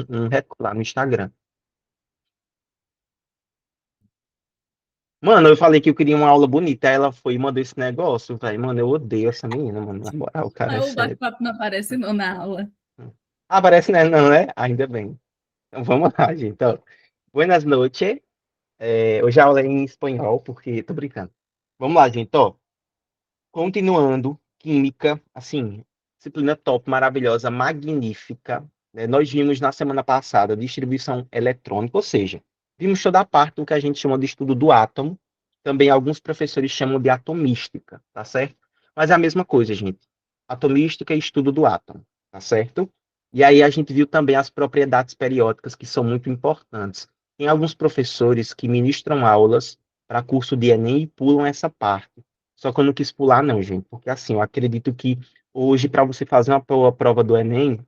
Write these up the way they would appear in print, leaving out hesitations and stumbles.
um recorte lá no Instagram. Mano, eu falei que eu queria uma aula bonita, aí ela foi e mandou esse negócio, velho. Mano, eu odeio essa menina, mano. Na moral, cara, Aí é o sério. bate-papo não aparece não na aula. Ah, parece né? Não, né? Ainda bem. Então vamos lá, gente. Então, buenas noches. Hoje a aula é em espanhol, porque tô brincando. Vamos lá, gente. Ó, continuando, química, assim, disciplina top, maravilhosa, magnífica. Nós vimos na semana passada distribuição eletrônica, ou seja, vimos toda a parte do que a gente chama de estudo do átomo. Também alguns professores chamam de atomística, tá certo? Mas é a mesma coisa, gente. Atomística e estudo do átomo, tá certo? E aí a gente viu também as propriedades periódicas que são muito importantes. Tem alguns professores que ministram aulas para curso de Enem e pulam essa parte. Só que eu não quis pular, não, gente, porque assim, eu acredito que hoje, para você fazer uma prova do Enem,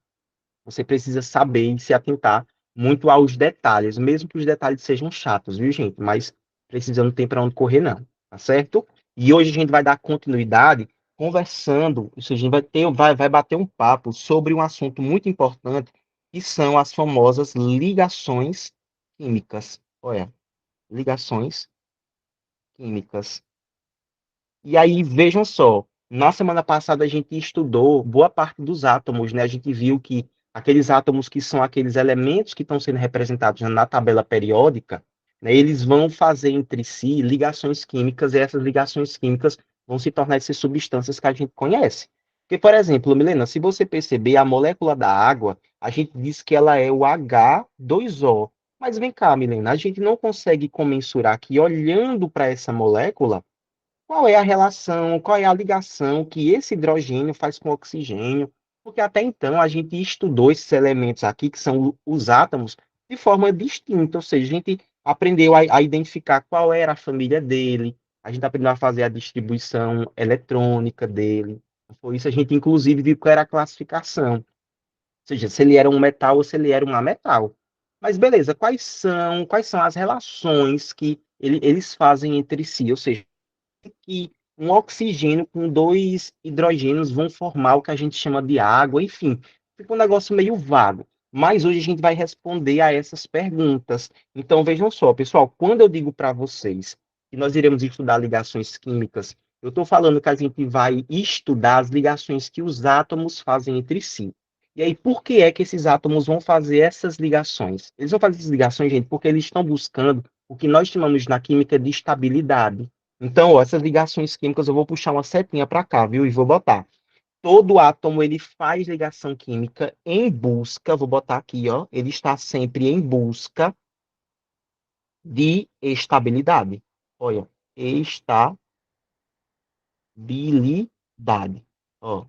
você precisa saber e se atentar muito aos detalhes, mesmo que os detalhes sejam chatos, viu, gente? Mas precisa não tem para onde correr, não, tá certo? E hoje a gente vai dar continuidade conversando, isso a gente vai bater um papo sobre um assunto muito importante, que são as famosas ligações químicas. Olha, ligações químicas. E aí, vejam só, na semana passada a gente estudou boa parte dos átomos, né? A gente viu que aqueles átomos que são aqueles elementos que estão sendo representados na tabela periódica, né, eles vão fazer entre si ligações químicas, e essas ligações químicas vão se tornar essas substâncias que a gente conhece. Porque, por exemplo, Milena, se você perceber a molécula da água, a gente diz que ela é o H2O. Mas vem cá, Milena, a gente não consegue comensurar que olhando para essa molécula, qual é a relação, qual é a ligação que esse hidrogênio faz com o oxigênio? Porque até então a gente estudou esses elementos aqui, que são os átomos, de forma distinta, ou seja, a gente aprendeu a identificar qual era a família dele, a gente aprendeu a fazer a distribuição eletrônica dele. Por isso a gente, inclusive, viu qual era a classificação, ou seja, se ele era um metal ou se ele era um ametal. Mas beleza, quais são as relações que eles fazem entre si? Ou seja, que um oxigênio com dois hidrogênios vão formar o que a gente chama de água, enfim, fica um negócio meio vago. Mas hoje a gente vai responder a essas perguntas. Então vejam só, pessoal, quando eu digo para vocês que nós iremos estudar ligações químicas, eu estou falando que a gente vai estudar as ligações que os átomos fazem entre si. E aí, por que é que esses átomos vão fazer essas ligações? Eles vão fazer essas ligações, gente, porque eles estão buscando o que nós chamamos na química de estabilidade. Então, ó, essas ligações químicas, eu vou puxar uma setinha para cá, viu? E vou botar. Todo átomo, ele faz ligação química em busca, vou botar aqui, ó, ele está sempre em busca de estabilidade. Olha, estabilidade. Ó,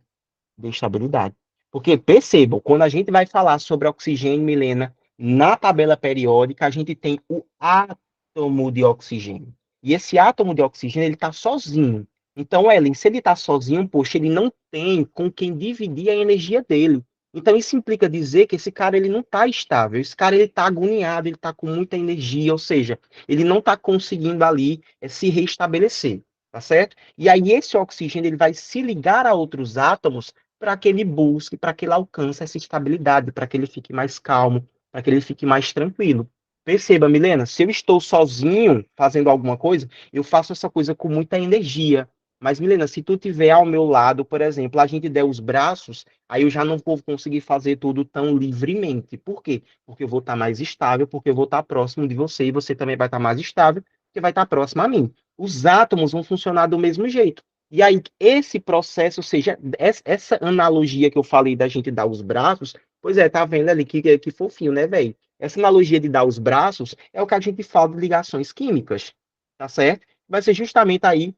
de estabilidade. Porque percebam, quando a gente vai falar sobre oxigênio, Milena, na tabela periódica, a gente tem o átomo de oxigênio. E esse átomo de oxigênio, ele está sozinho. Então, Ellen, se ele está sozinho, poxa, ele não tem com quem dividir a energia dele. Então, isso implica dizer que esse cara ele não está estável. Esse cara ele está agoniado, ele está com muita energia, ou seja, ele não está conseguindo ali se restabelecer, tá certo? E aí esse oxigênio ele vai se ligar a outros átomos para que ele busque, para que ele alcance essa estabilidade, para que ele fique mais calmo, para que ele fique mais tranquilo. Perceba, Milena, se eu estou sozinho fazendo alguma coisa, eu faço essa coisa com muita energia. Mas, Milena, se tu tiver ao meu lado, por exemplo, a gente der os braços, aí eu já não vou conseguir fazer tudo tão livremente. Por quê? Porque eu vou estar mais estável, porque eu vou estar próximo de você e você também vai estar mais estável, porque vai estar próximo a mim. Os átomos vão funcionar do mesmo jeito. E aí, esse processo, ou seja, essa analogia que eu falei da gente dar os braços, pois é, tá vendo ali que fofinho, né, velho? Essa analogia de dar os braços é o que a gente fala de ligações químicas, tá certo? Vai ser justamente aí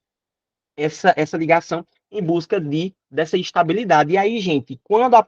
essa ligação em busca dessa estabilidade. E aí, gente,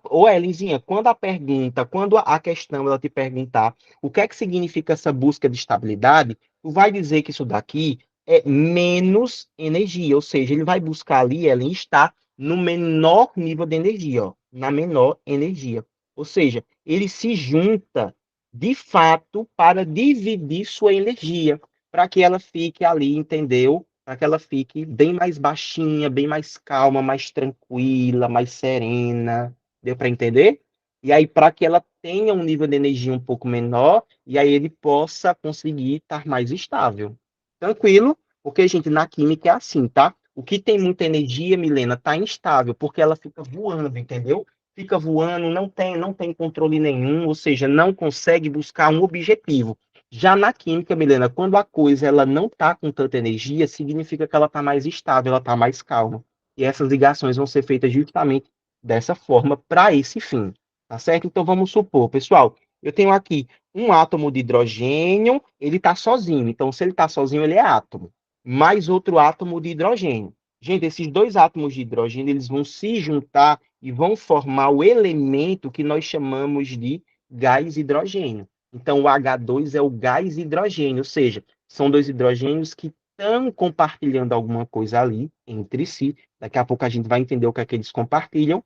ô Elinzinha, quando a questão ela te perguntar o que é que significa essa busca de estabilidade, tu vai dizer que isso daqui é menos energia, ou seja, ele vai buscar ali, ela está no menor nível de energia, ó, na menor energia. Ou seja, ele se junta de fato para dividir sua energia, para que ela fique ali, entendeu? Para que ela fique bem mais baixinha, bem mais calma, mais tranquila, mais serena. Deu para entender? E aí, para que ela tenha um nível de energia um pouco menor e aí ele possa conseguir estar mais estável. Tranquilo? Porque, gente, na química é assim, tá? O que tem muita energia, Milena, tá instável, porque ela fica voando, entendeu? Fica voando, não tem controle nenhum, ou seja, não consegue buscar um objetivo. Já na química, Milena, quando a coisa ela não está com tanta energia, significa que ela está mais estável, ela está mais calma. E essas ligações vão ser feitas justamente dessa forma para esse fim. Tá certo? Então vamos supor, pessoal, eu tenho aqui um átomo de hidrogênio, ele está sozinho. Então, se ele está sozinho, ele é átomo. Mais outro átomo de hidrogênio. Gente, esses dois átomos de hidrogênio, eles vão se juntar e vão formar o elemento que nós chamamos de gás hidrogênio. Então, o H2 é o gás hidrogênio, ou seja, são dois hidrogênios que estão compartilhando alguma coisa ali entre si. Daqui a pouco a gente vai entender o que é que eles compartilham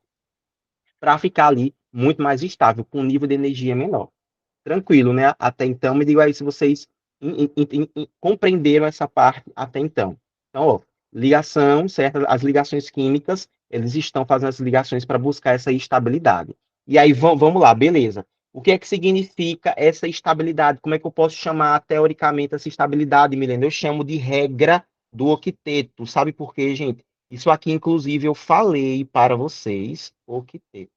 para ficar ali muito mais estável, com um nível de energia menor. Tranquilo, né? Até então, me diga aí se vocês compreenderam essa parte até então. Então, ó, ligação, certo? As ligações químicas, eles estão fazendo as ligações para buscar essa estabilidade. E aí, vamos lá, beleza. O que é que significa essa estabilidade? Como é que eu posso chamar, teoricamente, essa estabilidade, Milena? Eu chamo de regra do octeto. Sabe por quê, gente? Isso aqui, inclusive, eu falei para vocês, octeto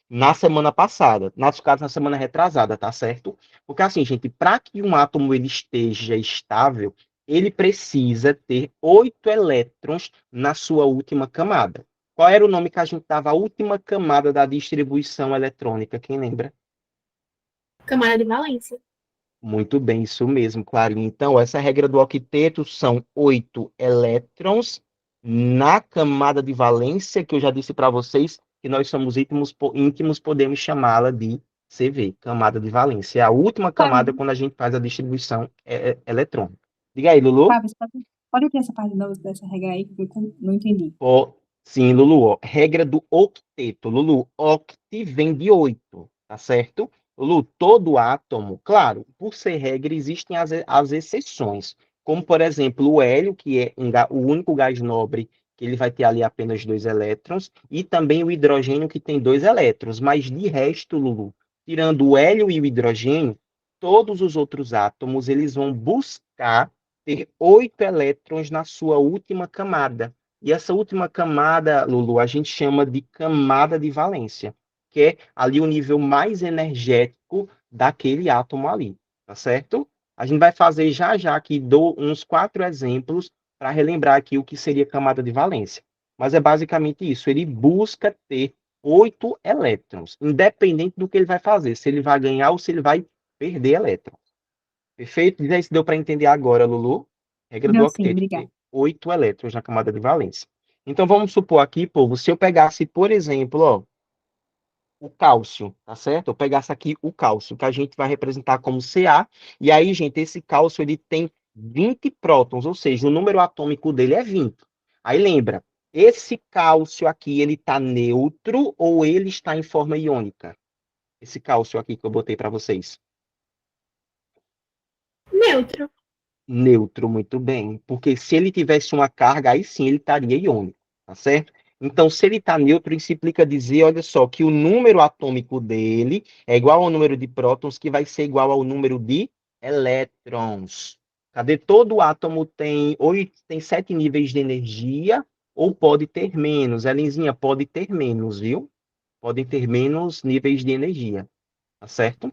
na semana passada, nas casos na semana retrasada, tá certo? Porque assim, gente, para que um átomo ele esteja estável, ele precisa ter 8 elétrons na sua última camada. Qual era o nome que a gente dava à última camada da distribuição eletrônica? Quem lembra? Camada de valência. Muito bem, isso mesmo, Clarinha. Então, essa regra do octeto são 8 elétrons na camada de valência, que eu já disse para vocês que nós somos íntimos, podemos chamá-la de CV, camada de valência. É a última camada Fábio, quando a gente faz a distribuição eletrônica. Diga aí, Lulu. Fábio, pode ter essa parte dessa regra aí, que eu não entendi. Sim, Lulu, ó, regra do octeto. Lulu, oct vem de 8, tá certo? Lulu, todo átomo, claro, por ser regra, existem as exceções. Como, por exemplo, o hélio, que é o único gás nobre que ele vai ter ali apenas 2 elétrons, e também o hidrogênio, que tem 2 elétrons. Mas, de resto, Lulu, tirando o hélio e o hidrogênio, todos os outros átomos, eles vão buscar ter 8 elétrons na sua última camada. E essa última camada, Lulu, a gente chama de camada de valência, que é ali o nível mais energético daquele átomo ali, tá certo? A gente vai fazer já já aqui uns 4 exemplos para relembrar aqui o que seria camada de valência. Mas é basicamente isso, ele busca ter 8 elétrons, independente do que ele vai fazer, se ele vai ganhar ou se ele vai perder elétrons. Perfeito? Diz aí se deu para entender agora, Lulu. Regra do Deu sim, octeto, obrigada. ter 8 elétrons na camada de valência. Então, vamos supor aqui, povo, se eu pegasse, por exemplo, ó, o cálcio, tá certo? Eu pegasse aqui o cálcio, que a gente vai representar como Ca, e aí, gente, esse cálcio, ele tem 20 prótons, ou seja, o número atômico dele é 20. Aí, lembra, esse cálcio aqui, ele está neutro ou ele está em forma iônica? Esse cálcio aqui que eu botei para vocês. Neutro. Neutro, muito bem. Porque se ele tivesse uma carga, aí sim ele estaria iônico, tá certo? Então, se ele está neutro, isso implica dizer, olha só, que o número atômico dele é igual ao número de prótons, que vai ser igual ao número de elétrons. Cadê? Todo átomo tem 7 níveis de energia, ou pode ter menos. Elinzinha, pode ter menos, viu? Podem ter menos níveis de energia, tá certo?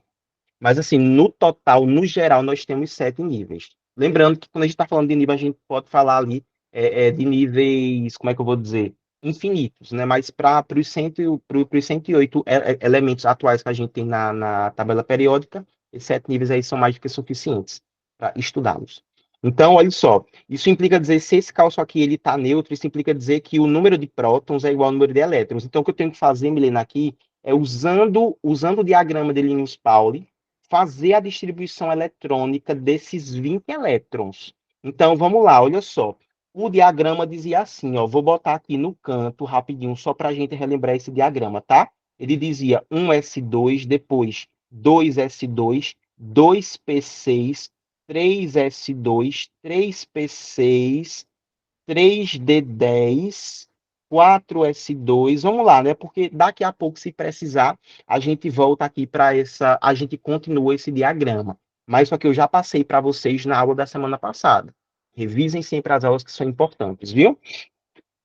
Mas, assim, no total, no geral, nós temos 7 níveis. Lembrando que quando a gente está falando de nível, a gente pode falar ali de níveis, como é que eu vou dizer? Infinitos, né? Mas para os 108 elementos atuais que a gente tem na tabela periódica, esses 7 níveis aí são mais do que suficientes para estudá-los. Então, olha só, isso implica dizer, se esse cálcio aqui ele está neutro, isso implica dizer que o número de prótons é igual ao número de elétrons. Então, o que eu tenho que fazer, Milena, aqui, é usando o diagrama de Linus-Pauling, fazer a distribuição eletrônica desses 20 elétrons. Então, vamos lá, olha só. O diagrama dizia assim, ó, vou botar aqui no canto rapidinho, só para a gente relembrar esse diagrama, tá? Ele dizia 1s2, depois 2s2, 2p6, 3s2, 3p6, 3d10, 4s2, vamos lá, né? Porque daqui a pouco, se precisar, a gente volta aqui para a gente continua esse diagrama. Mas só que eu já passei para vocês na aula da semana passada. Revisem sempre as aulas que são importantes, viu?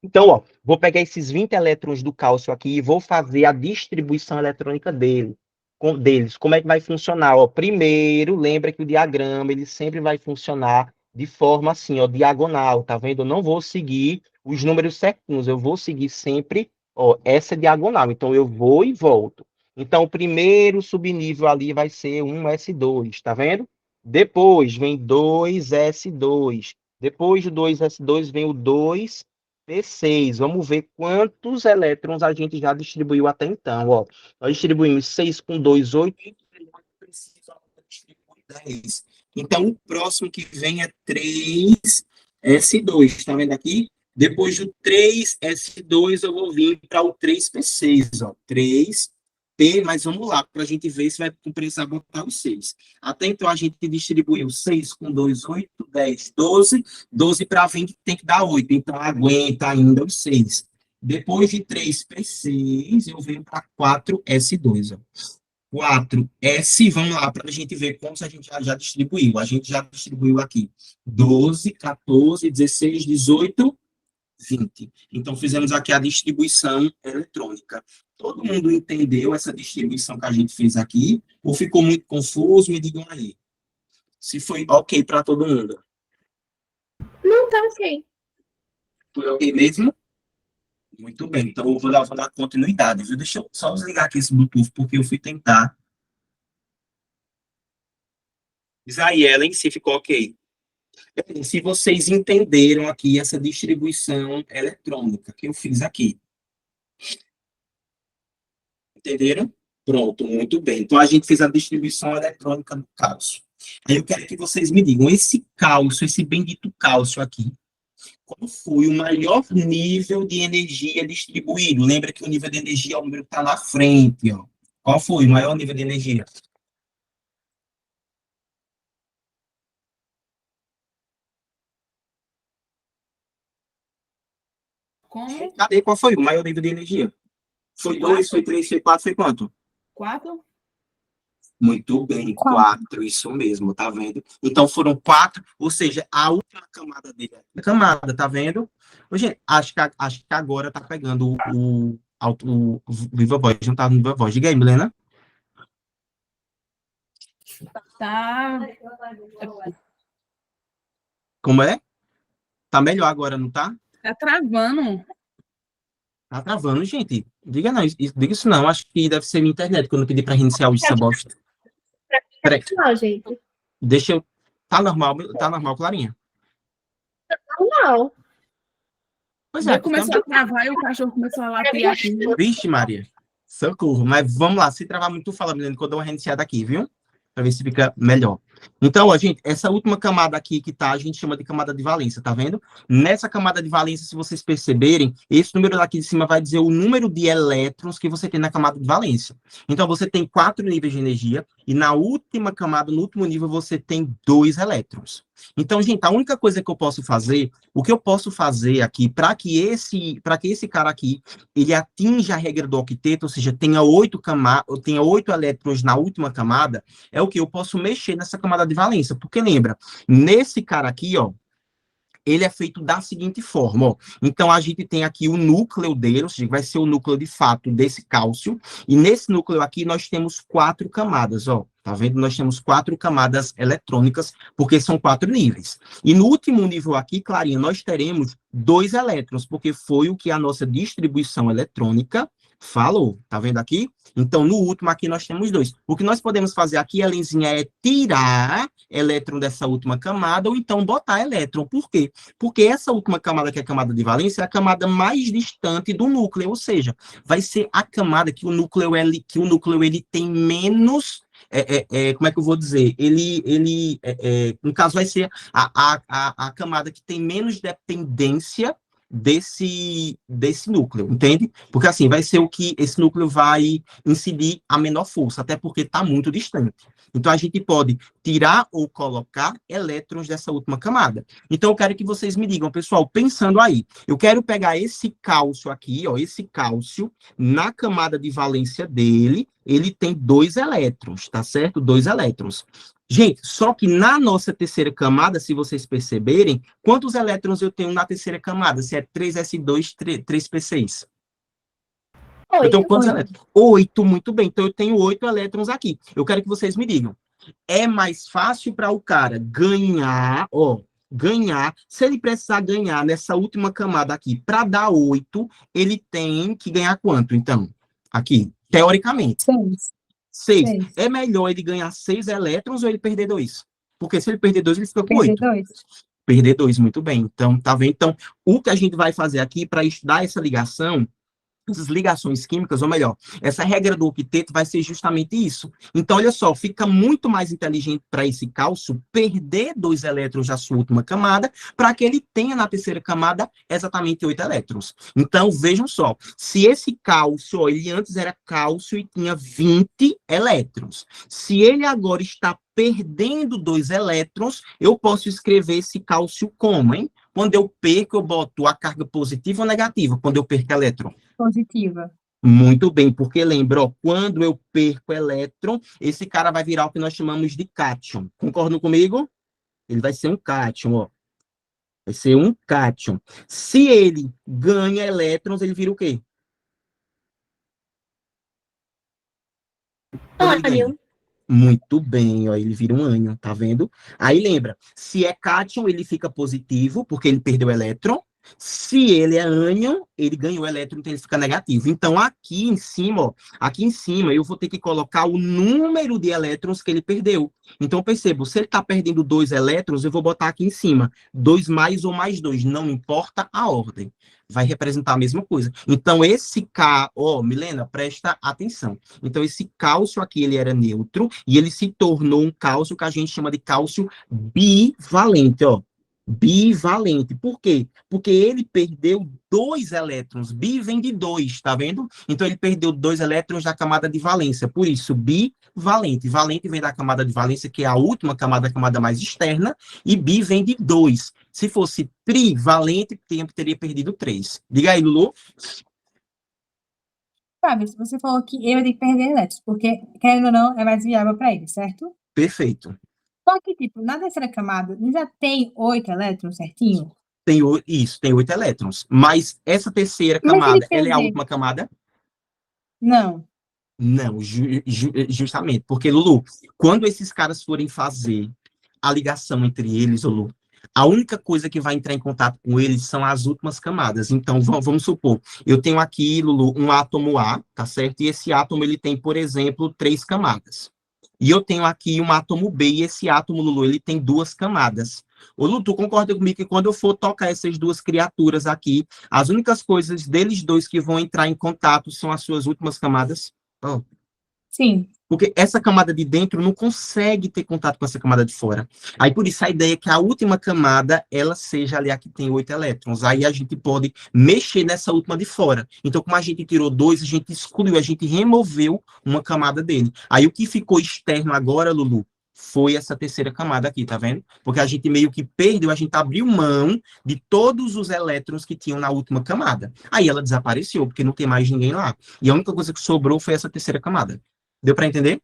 Então, ó, vou pegar esses 20 elétrons do cálcio aqui e vou fazer a distribuição eletrônica deles. Como é que vai funcionar? Ó, primeiro, lembra que o diagrama ele sempre vai funcionar de forma assim, ó, diagonal, tá vendo? Eu não vou seguir os números certinhos, eu vou seguir sempre, ó, essa diagonal. Então, eu vou e volto. Então, o primeiro subnível ali vai ser 1s2, tá vendo? Depois vem 2s2. Depois do 2s2 vem o 2p6. Vamos ver quantos elétrons a gente já distribuiu até então. Ó, nós distribuímos 6 com 2, 8. Preciso distribuir 10. Então, o próximo que vem é 3s2. Está vendo aqui? Depois do 3s2, eu vou vir para o 3p6. Ó, 3p, mas vamos lá, para a gente ver se vai precisar botar os 6. Até então, a gente distribuiu 6 com 2, 8, 10, 12. 12 para 20 tem que dar 8. Então, aguenta ainda os 6. Depois de 3p6, eu venho para 4s2. Ó. 4s, vamos lá, para a gente ver quantos a gente já distribuiu. A gente já distribuiu aqui 12, 14, 16, 18, 20. Então, fizemos aqui a distribuição eletrônica. Todo mundo entendeu essa distribuição que a gente fez aqui? Ou ficou muito confuso? Me digam aí. Se foi ok para todo mundo. Não, tá ok. Foi ok mesmo? Muito bem. Então, eu vou dar continuidade, viu? Deixa eu só desligar aqui esse Bluetooth, porque eu fui tentar. Diz aí, Ellen, se ficou ok. Se vocês entenderam aqui essa distribuição eletrônica que eu fiz aqui. Entenderam? Pronto, muito bem. Então, a gente fez a distribuição eletrônica do cálcio. Aí eu quero que vocês me digam, esse cálcio, esse bendito cálcio aqui, qual foi o maior nível de energia distribuído? Lembra que o nível de energia é o número que está na frente, ó. Qual foi o maior nível de energia? Como? Cadê? Qual foi o maior nível de energia? Foi 2, foi 3, foi 4, foi quanto? 4? Muito bem, 4. 4, isso mesmo, tá vendo? Então foram 4, ou seja, a última camada dele. Camada, tá vendo? Gente, acho que agora tá pegando o Viva Voz, não tá no Viva Voz. Diga aí, Milena. Tá. Como é? Tá melhor agora, não tá? Tá travando. Tá travando, gente. Diga não, diga isso não. Acho que deve ser minha internet, quando eu pedi pra reiniciar essa bosta. Peraí, Não, gente. deixa eu... Tá normal, Clarinha? Não. Pois Já é, começou a travar e o cachorro começou a latir aqui. Vixe, Maria. Socorro. Mas vamos lá, se travar muito, tu fala, Milena, que eu dou uma reiniciada aqui, viu? Para ver se fica melhor. Então, ó, gente, essa última camada aqui que tá, a gente chama de camada de valência, tá vendo? Nessa camada de valência, se vocês perceberem, esse número daqui de cima vai dizer o número de elétrons que você tem na camada de valência. Então, você tem 4 níveis de energia e na última camada, no último nível, você tem 2 elétrons. Então, gente, a única coisa que eu posso fazer, o que eu posso fazer aqui, para que esse cara aqui, ele atinja a regra do octeto, ou seja, tenha 8 elétrons na última camada, é o que eu posso mexer nessa camada de valência, porque lembra, nesse cara aqui, ó, ele é feito da seguinte forma, ó. Então, a gente tem aqui o núcleo dele, ou seja, vai ser o núcleo de fato desse cálcio, e nesse núcleo aqui nós temos 4 camadas, ó. Tá vendo? Nós temos 4 camadas eletrônicas, porque são 4 níveis. E no último nível aqui, Clarinha, nós teremos 2 elétrons, porque foi o que a nossa distribuição eletrônica falou. Tá vendo aqui? Então, no último aqui nós temos 2. O que nós podemos fazer aqui, Helenzinha, é tirar elétron dessa última camada ou então botar elétron. Por quê? Porque essa última camada, que é a camada de valência, é a camada mais distante do núcleo, ou seja, vai ser a camada que o núcleo ele tem menos, como é que eu vou dizer? No caso, vai ser a camada que tem menos dependência desse núcleo, entende? Porque assim, vai ser o que esse núcleo vai incidir a menor força, até porque está muito distante. Então, a gente pode tirar ou colocar elétrons dessa última camada. Então, eu quero que vocês me digam, pessoal, pensando aí, eu quero pegar esse cálcio aqui, ó, esse cálcio, na camada de valência dele, ele tem 2 elétrons, tá certo? 2 elétrons. Gente, só que na nossa terceira camada, se vocês perceberem, quantos elétrons eu tenho na terceira camada? Se é 3s2, 3p6. Eu tenho quantos 8. elétrons? 8, muito bem. Então, eu tenho 8 elétrons aqui. Eu quero que vocês me digam. É mais fácil para o cara ganhar, ó, ganhar, se ele precisar ganhar nessa última camada aqui, para dar 8, ele tem que ganhar quanto, então? Aqui, teoricamente. 6. 6. 6. É melhor ele ganhar 6 elétrons ou ele perder 2? Porque se ele perder 2, ele fica com Perder 8. 2. Perder 2, muito bem. Então, tá vendo? Então, o que a gente vai fazer aqui para estudar essa ligação, essas ligações químicas, ou melhor, essa regra do octeto vai ser justamente isso. Então, olha só, fica muito mais inteligente para esse cálcio perder 2 elétrons da sua última camada, para que ele tenha na terceira camada exatamente 8 elétrons. Então, vejam só, se esse cálcio, ó, ele antes era cálcio e tinha 20 elétrons. Se ele agora está perdendo 2 elétrons, eu posso escrever esse cálcio como, hein? Quando eu perco, eu boto a carga positiva ou negativa, quando eu perco elétron? Positiva. Muito bem, porque lembra, ó, quando eu perco elétron, esse cara vai virar o que nós chamamos de cátion. Concordam comigo? Ele vai ser um cátion, ó. Vai ser um cátion. Se ele ganha elétrons, ele vira o quê? Quando ele ganha. Ânion. Muito bem, ó, ele vira um ânion, tá vendo? Aí lembra, se é cátion, ele fica positivo, porque ele perdeu elétron. Se ele é ânion, ele ganhou elétron, então ele fica negativo. Então, aqui em cima, ó, aqui em cima, eu vou ter que colocar o número de elétrons que ele perdeu. Então, percebo, se ele está perdendo 2 elétrons, eu vou botar aqui em cima, 2 mais ou mais 2, não importa a ordem. Vai representar a mesma coisa. Então, esse K, ó, Milena, presta atenção. Então, esse cálcio aqui, ele era neutro, e ele se tornou um cálcio que a gente chama de cálcio bivalente, ó. Bivalente. Por quê? Porque ele perdeu 2 elétrons. Bi vem de 2, tá vendo? Então, ele perdeu 2 elétrons da camada de valência. Por isso, bivalente. Valente vem da camada de valência, que é a última camada, a camada mais externa, e bi vem de 2. Se fosse trivalente, teria perdido 3. Diga aí, Lulu. Fábio, você falou que eu tenho que perder elétrons, porque, querendo ou não, é mais viável para ele, certo? Perfeito. Só que, tipo, na terceira camada, não já tem 8 elétrons certinho? Tem isso, tem 8 elétrons. Mas essa terceira Mas se ele camada, ela é a perder? última camada? Não. Não, justamente. Porque, Lulu, quando esses caras forem fazer a ligação entre eles, Lulu, a única coisa que vai entrar em contato com eles são as últimas camadas. Então, vamos supor, eu tenho aqui, Lulu, um átomo A, tá certo? E esse átomo, ele tem, por exemplo, 3 camadas. E eu tenho aqui um átomo B, e esse átomo, Lulu, ele tem 2 camadas. Ô, Lulu, tu concorda comigo que quando eu for tocar essas duas criaturas aqui, as únicas coisas deles dois que vão entrar em contato são as suas últimas camadas? Oh. Sim. Porque essa camada de dentro não consegue ter contato com essa camada de fora. Aí, por isso, a ideia é que a última camada, ela seja ali a que tem 8 elétrons. Aí a gente pode mexer nessa última de fora. Então, como a gente tirou 2, a gente excluiu, a gente removeu uma camada dele. Aí, o que ficou externo agora, Lulu, foi essa terceira camada aqui, tá vendo? Porque a gente meio que perdeu, a gente abriu mão de todos os elétrons que tinham na última camada. Aí ela desapareceu, porque não tem mais ninguém lá. E a única coisa que sobrou foi essa terceira camada. Deu para entender?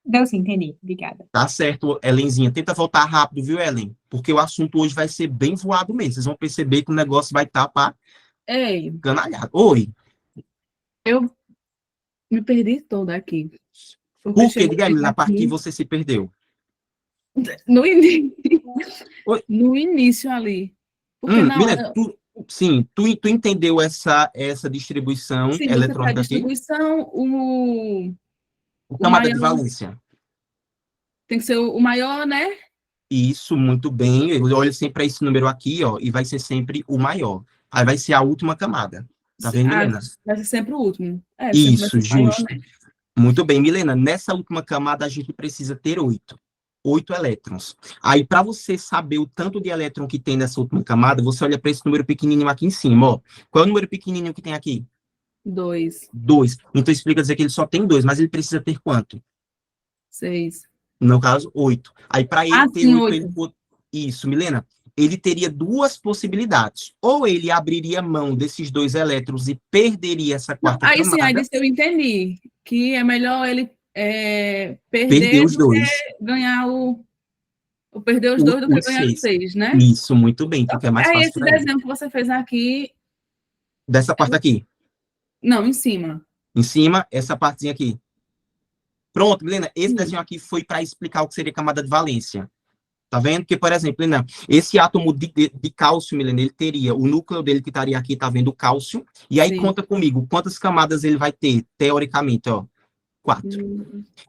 Deu sim, entendi. Obrigada. Tá certo, Helenzinha. Tenta voltar rápido, viu, Helen? Porque o assunto hoje vai ser bem voado mesmo. Vocês vão perceber que o negócio vai estar para Ei, canalhado. Oi. eu me perdi toda aqui. Porque Por quê? chegou Diga aí, na parte que aqui você se perdeu. no início, Oi. no início ali. Porque na Milena, hora, tu entendeu essa distribuição sim, você faz a eletrônica aqui? distribuição, o Camada de maior valência. tem que ser o maior, né? Isso, muito bem. Eu olho sempre para esse número aqui, ó, e vai ser sempre o maior. Aí vai ser a última camada. Tá vendo, Ah, Milena? vai ser sempre o último. É, sempre vai Isso, ser o maior, justo. né? Muito bem, Milena. Nessa última camada, a gente precisa ter 8. 8 elétrons. Aí, para você saber o tanto de elétron que tem nessa última camada, você olha para esse número pequenininho aqui em cima, ó. Qual é o número pequenininho que tem aqui? 2, 2. Então, isso explica dizer que ele só tem 2, mas ele precisa ter quanto? 6. No caso, 8. Aí, para ele Ah, ter sim, 8, 8. Isso, Milena. Ele teria duas possibilidades. Ou ele abriria mão desses 2 elétrons e perderia essa Não, quarta aí sim, aí camada. disso eu entendi. Que é melhor ele Perder perder os do que 2. ganhar ou perder os 2 do que Os ganhar os 6. 6, né? Isso, muito bem. Então, que é mais Aí fácil esse para ele. desenho que você fez aqui, Dessa parte aqui. não, em cima. Em cima, essa partezinha aqui. Pronto, Milena, esse Sim. desenho aqui foi para explicar o que seria camada de valência. Tá vendo? Porque, por exemplo, Milena, esse átomo de cálcio, Milena, ele teria, o núcleo dele que estaria aqui, tá vendo o cálcio, e aí Sim. conta comigo, quantas camadas ele vai ter, teoricamente, ó, 4.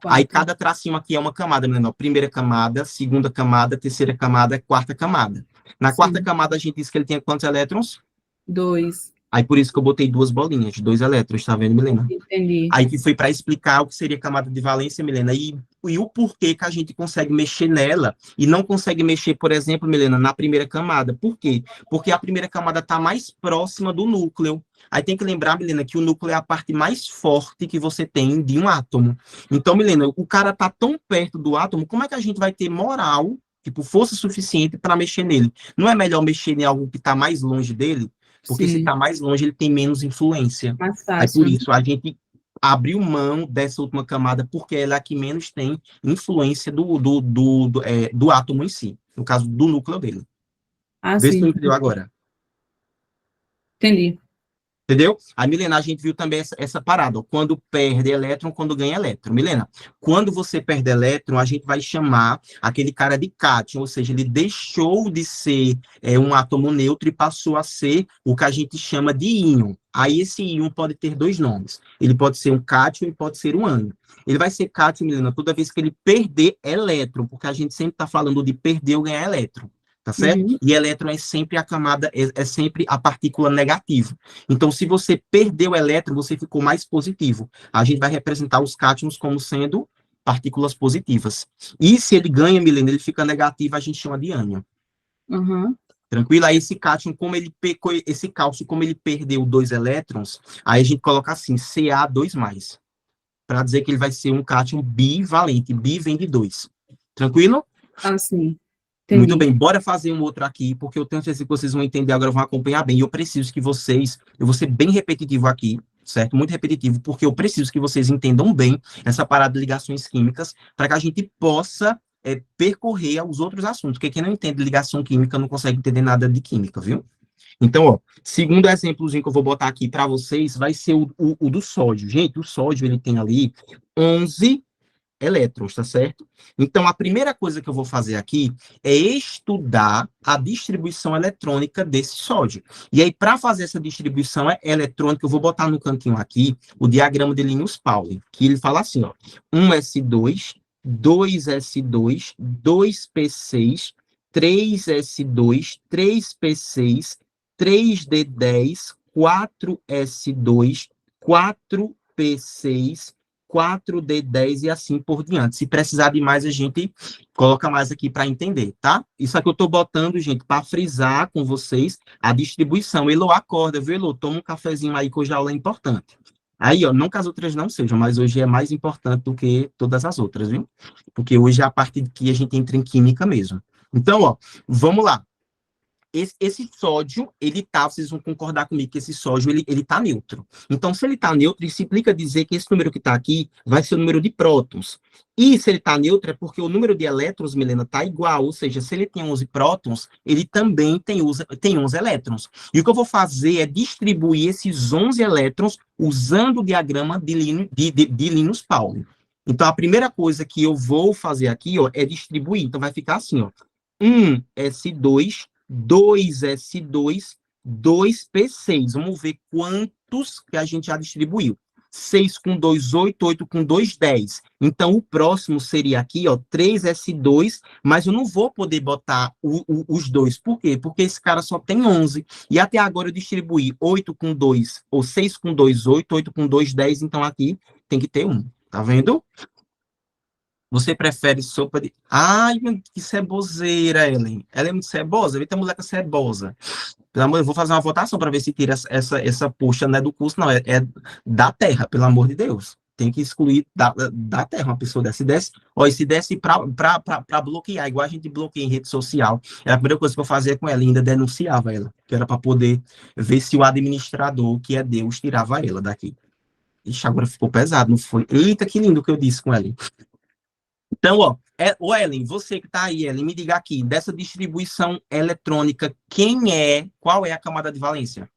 Aí 4. cada tracinho aqui é uma camada, Milena, ó, primeira camada, segunda camada, terceira camada, quarta camada. Na quarta Sim. camada, a gente disse que ele tinha quantos elétrons? 2. Aí por isso que eu botei 2 bolinhas, 2 elétrons, tá vendo, Milena? Entendi. Aí que foi para explicar o que seria camada de valência, Milena, e o porquê que a gente consegue mexer nela e não consegue mexer, por exemplo, Milena, na primeira camada. Por quê? Porque a primeira camada está mais próxima do núcleo. Aí tem que lembrar, Milena, que o núcleo é a parte mais forte que você tem de um átomo. Então, Milena, o cara está tão perto do átomo, como é que a gente vai ter moral, tipo, força suficiente para mexer nele? Não é melhor mexer em algo que está mais longe dele? Porque se Sim, está mais longe, ele tem menos influência. mais Aí por fácil. isso a gente abriu mão dessa última camada, porque ela é a que menos tem influência do átomo em si, no caso do núcleo dele. Ah, Vê se tu sim. entendeu agora. Entendi. Entendeu? A Milena, a gente viu também essa parada, ó, quando perde elétron, quando ganha elétron. Milena, quando você perde elétron, a gente vai chamar aquele cara de cátion, ou seja, ele deixou de ser um átomo neutro e passou a ser o que a gente chama de íon. Aí esse íon pode ter 2 nomes. Ele pode ser um cátion e pode ser um ânion. Ele vai ser cátion, Milena, toda vez que ele perder elétron, porque a gente sempre está falando de perder ou ganhar elétron. Tá certo? Uhum. E elétron é sempre a camada, é sempre a partícula negativa. Então, se você perdeu o elétron, você ficou mais positivo. A gente vai representar os cátions como sendo partículas positivas. E se ele ganha, Milena, ele fica negativo, a gente chama de ânion. Uhum. Tranquilo? Aí esse cátion, esse cálcio, como ele perdeu 2 elétrons, aí a gente coloca assim, Ca2+, para dizer que ele vai ser um cátion bivalente. Bi vem de 2. Tranquilo? Ah, sim. Muito Entendi. bem, bora fazer um outro aqui, porque eu tenho certeza que vocês vão entender agora, vão acompanhar bem. E eu preciso que vocês, eu vou ser bem repetitivo aqui, certo? Muito repetitivo, porque eu preciso que vocês entendam bem essa parada de ligações químicas, para que a gente possa percorrer os outros assuntos, porque quem não entende ligação química não consegue entender nada de química, viu? Então, ó, segundo exemplozinho que eu vou botar aqui para vocês, vai ser o do sódio. Gente, o sódio, ele tem ali 11 elétrons, tá certo? Então, a primeira coisa que eu vou fazer aqui é estudar a distribuição eletrônica desse sódio. E aí, para fazer essa distribuição eletrônica, eu vou botar no cantinho aqui o diagrama de Linus-Pauling, que ele fala assim, ó, 1s2, 2s2, 2p6, 3s2, 3p6, 3d10, 4s2, 4p6, 4D10 e assim por diante. Se precisar de mais, a gente coloca mais aqui para entender, tá? Isso aqui eu estou botando, gente, para frisar com vocês a distribuição. Elo, acorda, viu, Elo? Toma um cafezinho aí, que hoje a aula é importante. Aí, ó, não que as outras não sejam, mas hoje é mais importante do que todas as outras, viu? Porque hoje é a parte que a gente entra em química mesmo. Então, ó, vamos lá. Esse sódio, ele tá, vocês vão concordar comigo que esse sódio, ele tá neutro. Então, se ele tá neutro, isso implica dizer que esse número que tá aqui vai ser o número de prótons. E se ele tá neutro, é porque o número de elétrons, Milena, tá igual, ou seja, se ele tem 11 prótons, ele também tem 11 elétrons. E o que eu vou fazer é distribuir esses 11 elétrons usando o diagrama de Linus-Pauling. Então, a primeira coisa que eu vou fazer aqui, ó, é distribuir. Então, vai ficar assim, ó, 1s2, 2s2, 2p6. Vamos ver quantos que a gente já distribuiu. 6 com 2, 8, 8 com 2, 10. Então, o próximo seria aqui, ó, 3s2, mas eu não vou poder botar os dois. Por quê? Porque esse cara só tem 11. E até agora eu distribuí 8 com 2, ou 6 com 2, 8, 8 com 2, 10. Então, aqui tem que ter 1. Tá vendo? Você prefere sopa de... Ai, que ceboseira, Ellen. Ela é muito cebosa. Eita, moleca cebosa. Pelo amor, eu vou fazer uma votação para ver se tira essa puxa, não é do curso, não. É da terra, pelo amor de Deus. Tem que excluir da terra uma pessoa dessa. Se desse, ó, e se desse para bloquear, igual a gente bloqueia em rede social, era a primeira coisa que eu fazia com ela, ainda denunciava ela, que era para poder ver se o administrador, que é Deus, tirava ela daqui. Ixi, agora ficou pesado, não foi? Eita, que lindo que eu disse com ela. Então, ó, ô Ellen, você que está aí, Ellen, me diga aqui, dessa distribuição eletrônica, qual é a camada de valência?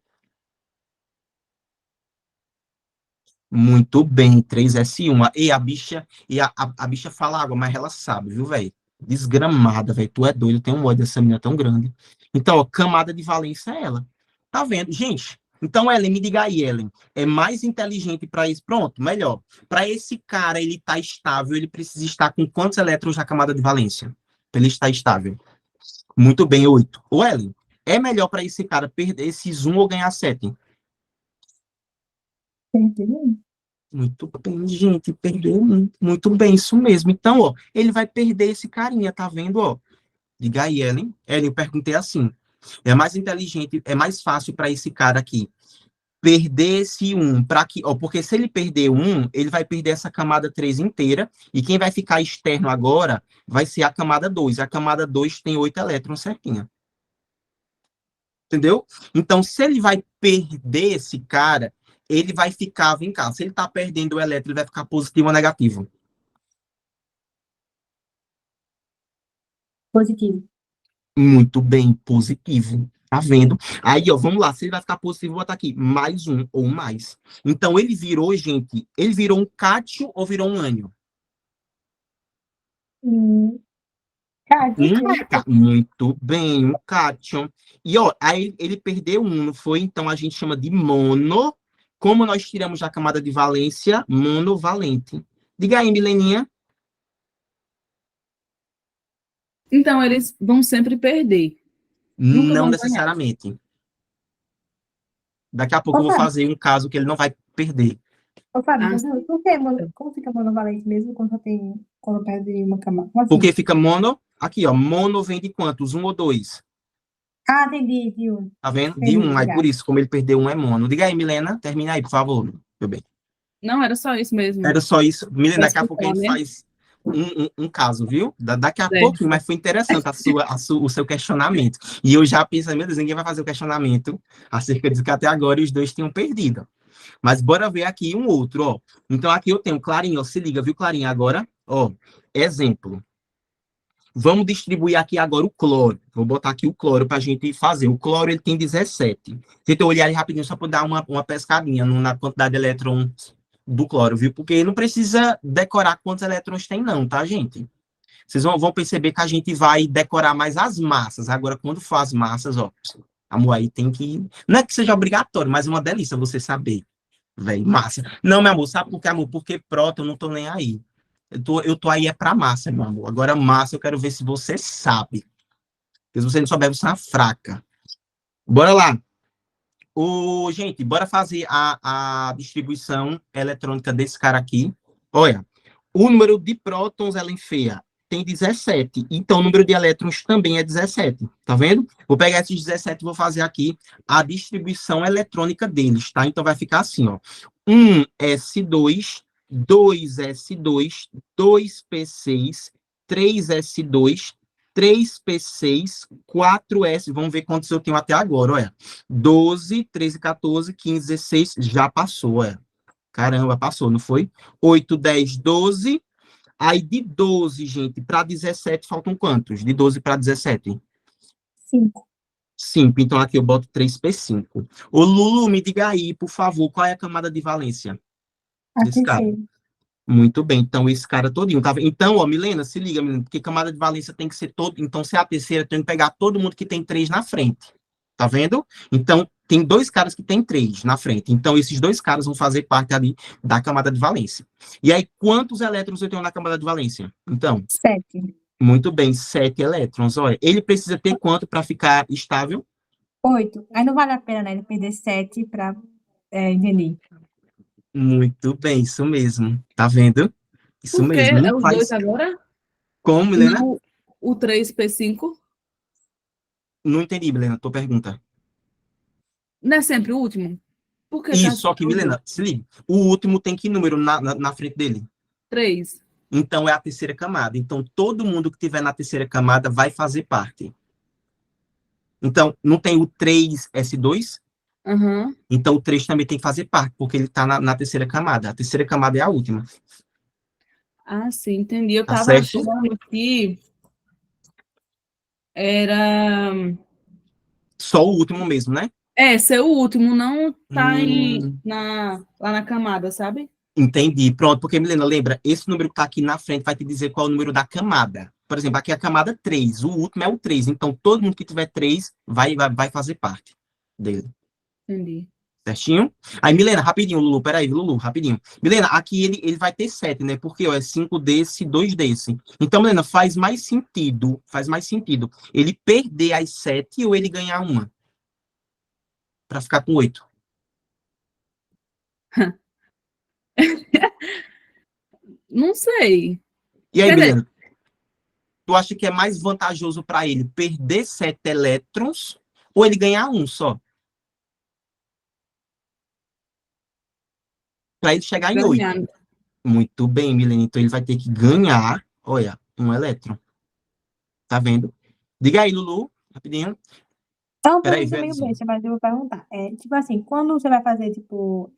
Muito bem, 3S1. E a bicha fala água, mas ela sabe, viu, velho? Desgramada, velho. Tu é doido, tem um ódio dessa menina tão grande. Então, ó, camada de valência é ela. Tá vendo? Gente, então, Ellen, me diga aí, Ellen. É mais inteligente para isso? Pronto, melhor. Para esse cara, ele tá estável, ele precisa estar com quantos elétrons na camada de valência? Para ele estar estável. Muito bem, 8. Ô, Ellen, é melhor para esse cara perder esses 1 ou ganhar 7? Entendeu? Muito bem, gente, perdeu muito bem, isso mesmo. Então, ó, ele vai perder esse carinha, tá vendo, ó? Diga aí, Ellen. Ellen, eu perguntei assim, é mais inteligente, é mais fácil para esse cara aqui perder esse 1, para que, ó, porque se ele perder 1, ele vai perder essa camada 3 inteira, e quem vai ficar externo agora vai ser a camada 2. A camada 2 tem 8 elétrons certinha. Entendeu? Então, se ele vai perder esse cara, ele vai ficar, vem cá, se ele está perdendo o elétron, ele vai ficar positivo ou negativo? Positivo. Muito bem, positivo. Tá vendo? Aí, ó, vamos lá, se ele vai ficar positivo, vou botar aqui, mais 1 ou mais. Então, ele virou, gente, ele virou um cátion ou virou um ânion? Cátion. Muito bem, um cátion. E, ó, aí ele perdeu 1, não foi? Então, a gente chama de mono. Como nós tiramos da camada de valência, monovalente. Diga aí, Mileninha. Então, eles vão sempre perder. Nunca Não vão ganhar. necessariamente. Daqui a pouco Ô, eu vou Fábio, fazer um caso que ele não vai perder. ô, Fábio, Ah, então, por que, como fica monovalente mesmo quando perde uma camada? Como assim? Porque fica mono, aqui, ó, mono vem de quantos? 1 ou 2? Ah, entendi, de um. Tá vendo? De Entendi, 1. Aí, por obrigada. isso, como ele perdeu 1, é mono. Diga aí, Milena, termina aí, por favor, meu bem. não, era só isso mesmo. Era só isso. Milena, Pra daqui a pouco a explicar, gente né? faz um caso, viu? Daqui a Certo. pouco, mas foi interessante o seu questionamento. E eu já pensei, meu Deus, ninguém vai fazer o questionamento acerca disso que até agora os dois tinham perdido. Mas bora ver aqui um outro, ó. Então aqui eu tenho Clarinha, ó, se liga, viu, Clarinha? Agora, ó, exemplo. Vamos distribuir aqui agora o cloro. Vou botar aqui o cloro para a gente fazer. O cloro, ele tem 17. Deixa eu olhar aí rapidinho só para dar uma pescadinha na quantidade de elétrons do cloro, viu? Porque não precisa decorar quantos elétrons tem, não, tá, gente? Vocês vão perceber que a gente vai decorar mais as massas. Agora, quando for as massas, ó, amor, aí tem que... Não é que seja obrigatório, mas é uma delícia você saber. Velho, massa. Não, meu amor, sabe por quê, amor? Porque próton eu não tô nem aí. Eu tô aí é pra massa, meu amor. Agora, massa, eu quero ver se você sabe. Porque se você não souber, você é uma fraca. Bora lá. Gente, bora fazer a distribuição eletrônica desse cara aqui. Olha, o número de prótons, ela enfeia, tem 17. Então, o número de elétrons também é 17. Tá vendo? Vou pegar esses 17 e vou fazer aqui a distribuição eletrônica deles, tá? Então, vai ficar assim, ó. 1s2, 2s2, 2p6, 3s2, 3p6, 4s. Vamos ver quantos eu tenho até agora, olha. 12, 13, 14, 15, 16, já passou, olha. Caramba, passou, não foi? 8, 10, 12. Aí de 12, gente, para 17, faltam quantos? De 12 para 17? 5. 5. Então aqui eu boto 3p5. Ô, Lulu, me diga aí, por favor, qual é a camada de valência A desse cara? terceira. Muito bem, então esse cara todinho, tá vendo? Então, ó, Milena, se liga, Milena, porque camada de valência tem que ser todo. Então, se é a terceira, tem que pegar todo mundo que tem 3 na frente. Tá vendo? Então, tem 2 caras que tem 3 na frente. Então, esses 2 caras vão fazer parte ali da camada de valência. E aí, quantos elétrons eu tenho na camada de valência? Então, 7. muito bem, 7 elétrons. Olha, ele precisa ter quanto para ficar estável? 8. Aí não vale a pena, né? Ele perder 7 para entender. Muito bem, isso mesmo. Tá vendo? Isso Por que mesmo. é Um os faz dois agora? como, E Milena? não o 3P5? Não entendi, Milena, tua pergunta. Não é sempre o último? Por que tá Isso, só que, os dois? Milena, se liga. O último tem que número na frente dele? 3. Então, é a terceira camada. Então, todo mundo que tiver na terceira camada vai fazer parte. Então, não tem o 3S2? Aham. Então, o 3 também tem que fazer parte, porque ele está na terceira camada. A terceira camada é a última. Ah, sim, entendi. Eu Tá tava certo? achando que era. Só o último mesmo, né? É, ser o último, não tá Hum, lá na camada, sabe? entendi. Pronto, porque, Milena, lembra, esse número que está aqui na frente vai te dizer qual é o número da camada. Por exemplo, aqui é a camada 3, o último é o 3. Então, todo mundo que tiver 3 vai fazer parte dele. Entendi. Certinho? Aí, Milena, rapidinho, Lulu, peraí, Lulu, rapidinho. Milena, aqui ele vai ter 7, né? Porque, ó, é 5 desse, 2 desse. Então, Milena, faz mais sentido ele perder as 7 ou ele ganhar uma, para ficar com 8. Não sei. E aí, Quer dizer, Milena, tu acha que é mais vantajoso para ele perder 7 elétrons ou ele ganhar um só? Para ele chegar em 8. ganhar. Muito bem, Milena. Então, ele vai ter que ganhar, olha, um elétron. Tá vendo? Diga aí, Lulu, rapidinho. É uma Peraí, pergunta meio Velizinho. besta, mas eu vou perguntar. Tipo assim, quando você vai fazer, tipo,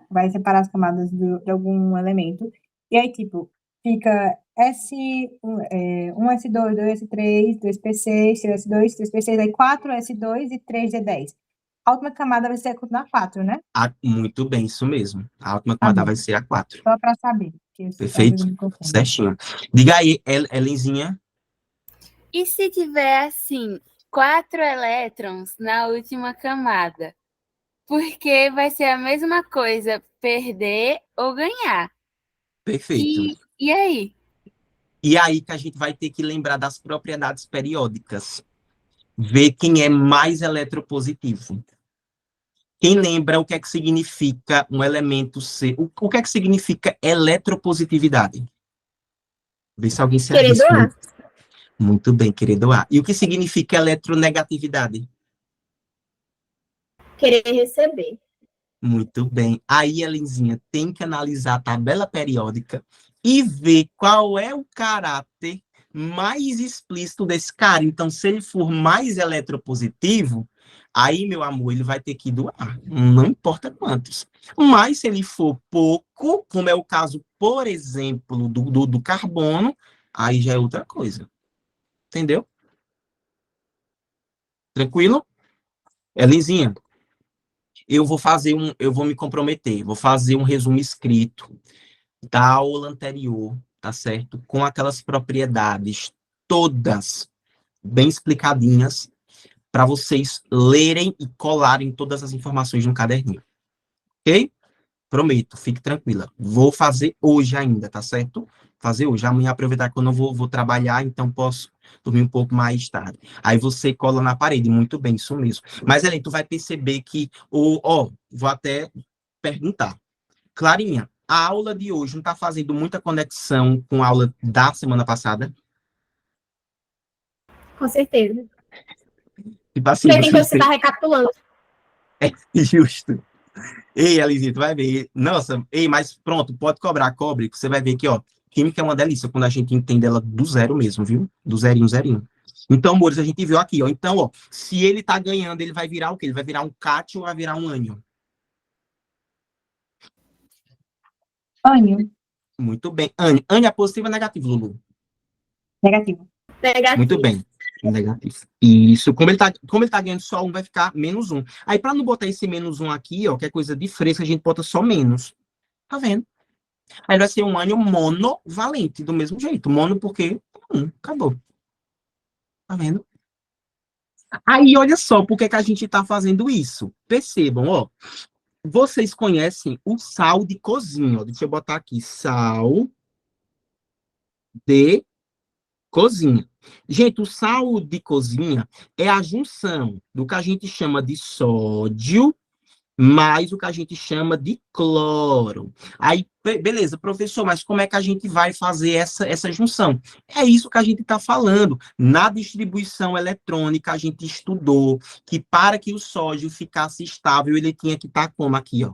vai separar as camadas de algum elemento, e aí, tipo, fica S1, S2, 2S3, 2P6, 3S2, 3P6, aí 4S2 e 3D10. A última camada vai ser continuar 4, né? Muito bem, isso mesmo. A última Tá camada bom. vai ser a 4. Só para saber, porque às vezes Perfeito? eu me confundo. Certinho. Diga aí, Helenzinha. E se tiver, assim, 4 elétrons na última camada? Porque vai ser a mesma coisa perder ou ganhar. Perfeito. E aí? E aí que a gente vai ter que lembrar das propriedades periódicas. Ver quem é mais eletropositivo. Quem lembra o que é que significa um elemento ser? O que é que significa eletropositividade? Vê se alguém se Querer arrisca. doar? Muito bem, querido A. E o que significa eletronegatividade? Querer receber. Muito bem. Aí, Helenzinha, tem que analisar a tabela periódica e ver qual é o caráter mais explícito desse cara. Então, se ele for mais eletropositivo, aí, meu amor, ele vai ter que doar. Não importa quantos. Mas, se ele for pouco, como é o caso, por exemplo, do carbono, aí já é outra coisa. Entendeu? Tranquilo? Helenzinha, eu vou me comprometer, vou fazer um resumo escrito da aula anterior, tá certo? Com aquelas propriedades todas bem explicadinhas para vocês lerem e colarem todas as informações no caderninho. Ok? Prometo, fique tranquila. Vou fazer hoje ainda, tá certo? Fazer hoje. Amanhã aproveitar que eu não vou trabalhar, então posso dormir um pouco mais tarde. Aí você cola na parede. Muito bem, isso mesmo. Mas, Helen, tu vai perceber que vou até perguntar. Clarinha, a aula de hoje não está fazendo muita conexão com a aula da semana passada? Com certeza. Tipo assim, Porque tem coisa que você você... tá recapitulando. Justo. Ei, Elisita, vai ver. Nossa, mas pronto, pode cobrar, cobre, que você vai ver que, ó, química é uma delícia quando a gente entende ela do zero mesmo, viu? Do zerinho, zerinho. Então, amores, a gente viu aqui, ó. Então, ó, se ele tá ganhando, ele vai virar o quê? Ele vai virar um cátion ou vai virar um ânion? Ânio, Muito bem. Ânion. Ânion é positivo ou negativo, Lulu? negativo. Muito Negativo. bem. Negativo. Isso. Como ele tá ganhando só um, vai ficar menos um. Aí, para não botar esse menos um aqui, ó, que é coisa de fresca, a gente bota só menos. Tá vendo? Aí vai ser um ânion monovalente, do mesmo jeito. Mono porque acabou. Tá vendo? Aí, olha só, por que a gente tá fazendo isso? Percebam, ó. Vocês conhecem o sal de cozinha, ó. Deixa eu botar aqui. Sal de cozinha. Gente, o sal de cozinha é a junção do que a gente chama de sódio mais o que a gente chama de cloro. Aí, beleza, professor, mas como é que a gente vai fazer essa junção? É isso que a gente está falando. Na distribuição eletrônica, a gente estudou que para que o sódio ficasse estável, ele tinha que estar como aqui, ó.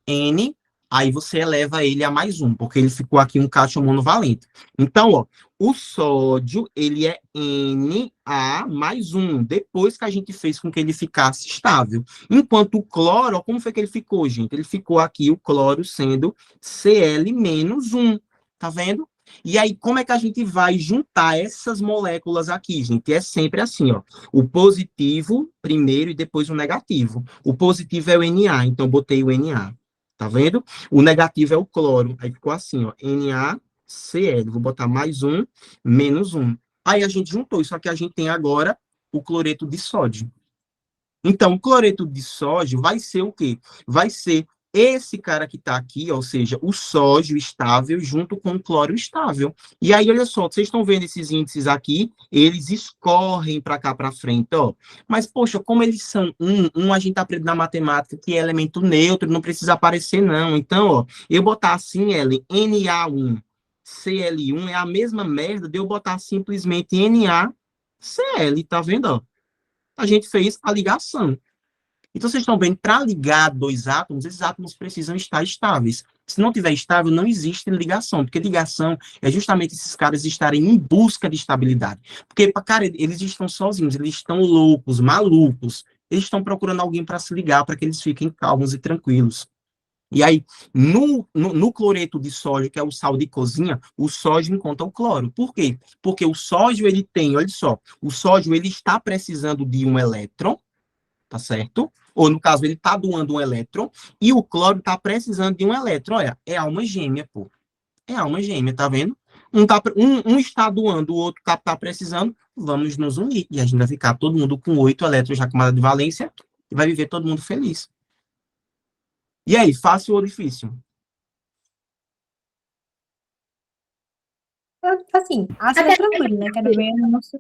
N, aí você eleva ele a mais um, porque ele ficou aqui um cátion monovalente. Então, ó, o sódio, ele é Na mais um, depois que a gente fez com que ele ficasse estável. Enquanto o cloro, ó, como foi que ele ficou, gente? Ele ficou aqui, o cloro, sendo Cl menos um, tá vendo? E aí, como é que a gente vai juntar essas moléculas aqui, gente? É sempre assim, ó. O positivo primeiro e depois o negativo. O positivo é o Na, então botei o Na. Tá vendo? O negativo é o cloro. Aí ficou assim, ó. NaCl. Vou botar mais um, menos um. Aí a gente juntou. Só que a gente tem agora o cloreto de sódio. Então, o cloreto de sódio vai ser o quê? Vai ser esse cara que está aqui, ou seja, o sódio estável junto com o cloro estável. E aí, olha só, vocês estão vendo esses índices aqui, eles escorrem para cá para frente, ó. Mas, poxa, como eles são a gente aprende na matemática que é elemento neutro, não precisa aparecer, não. Então, ó, eu botar assim, Ellen, Na1, Cl1 é a mesma merda de eu botar simplesmente NaCl, tá vendo, ó? A gente fez a ligação. Então, vocês estão vendo, para ligar dois átomos, esses átomos precisam estar estáveis. Se não tiver estável, não existe ligação, porque ligação é justamente esses caras estarem em busca de estabilidade. Porque, cara, eles estão sozinhos, eles estão loucos, malucos. Eles estão procurando alguém para se ligar, para que eles fiquem calmos e tranquilos. E aí, no cloreto de sódio, que é o sal de cozinha, o sódio encontra o cloro. Por quê? Porque o sódio, ele tem, olha só, o sódio, ele está precisando de um elétron, tá certo? Ou, no caso, ele está doando um elétron, e o cloro está precisando de um elétron. Olha, é alma gêmea, pô. É alma gêmea, tá vendo? Um está doando, o outro tá precisando, vamos nos unir. E a gente vai ficar todo mundo com 8 elétrons na camada de valência, e vai viver todo mundo feliz. E aí, fácil ou difícil? Assim, acho que é tranquilo, né? Quero ver no nosso...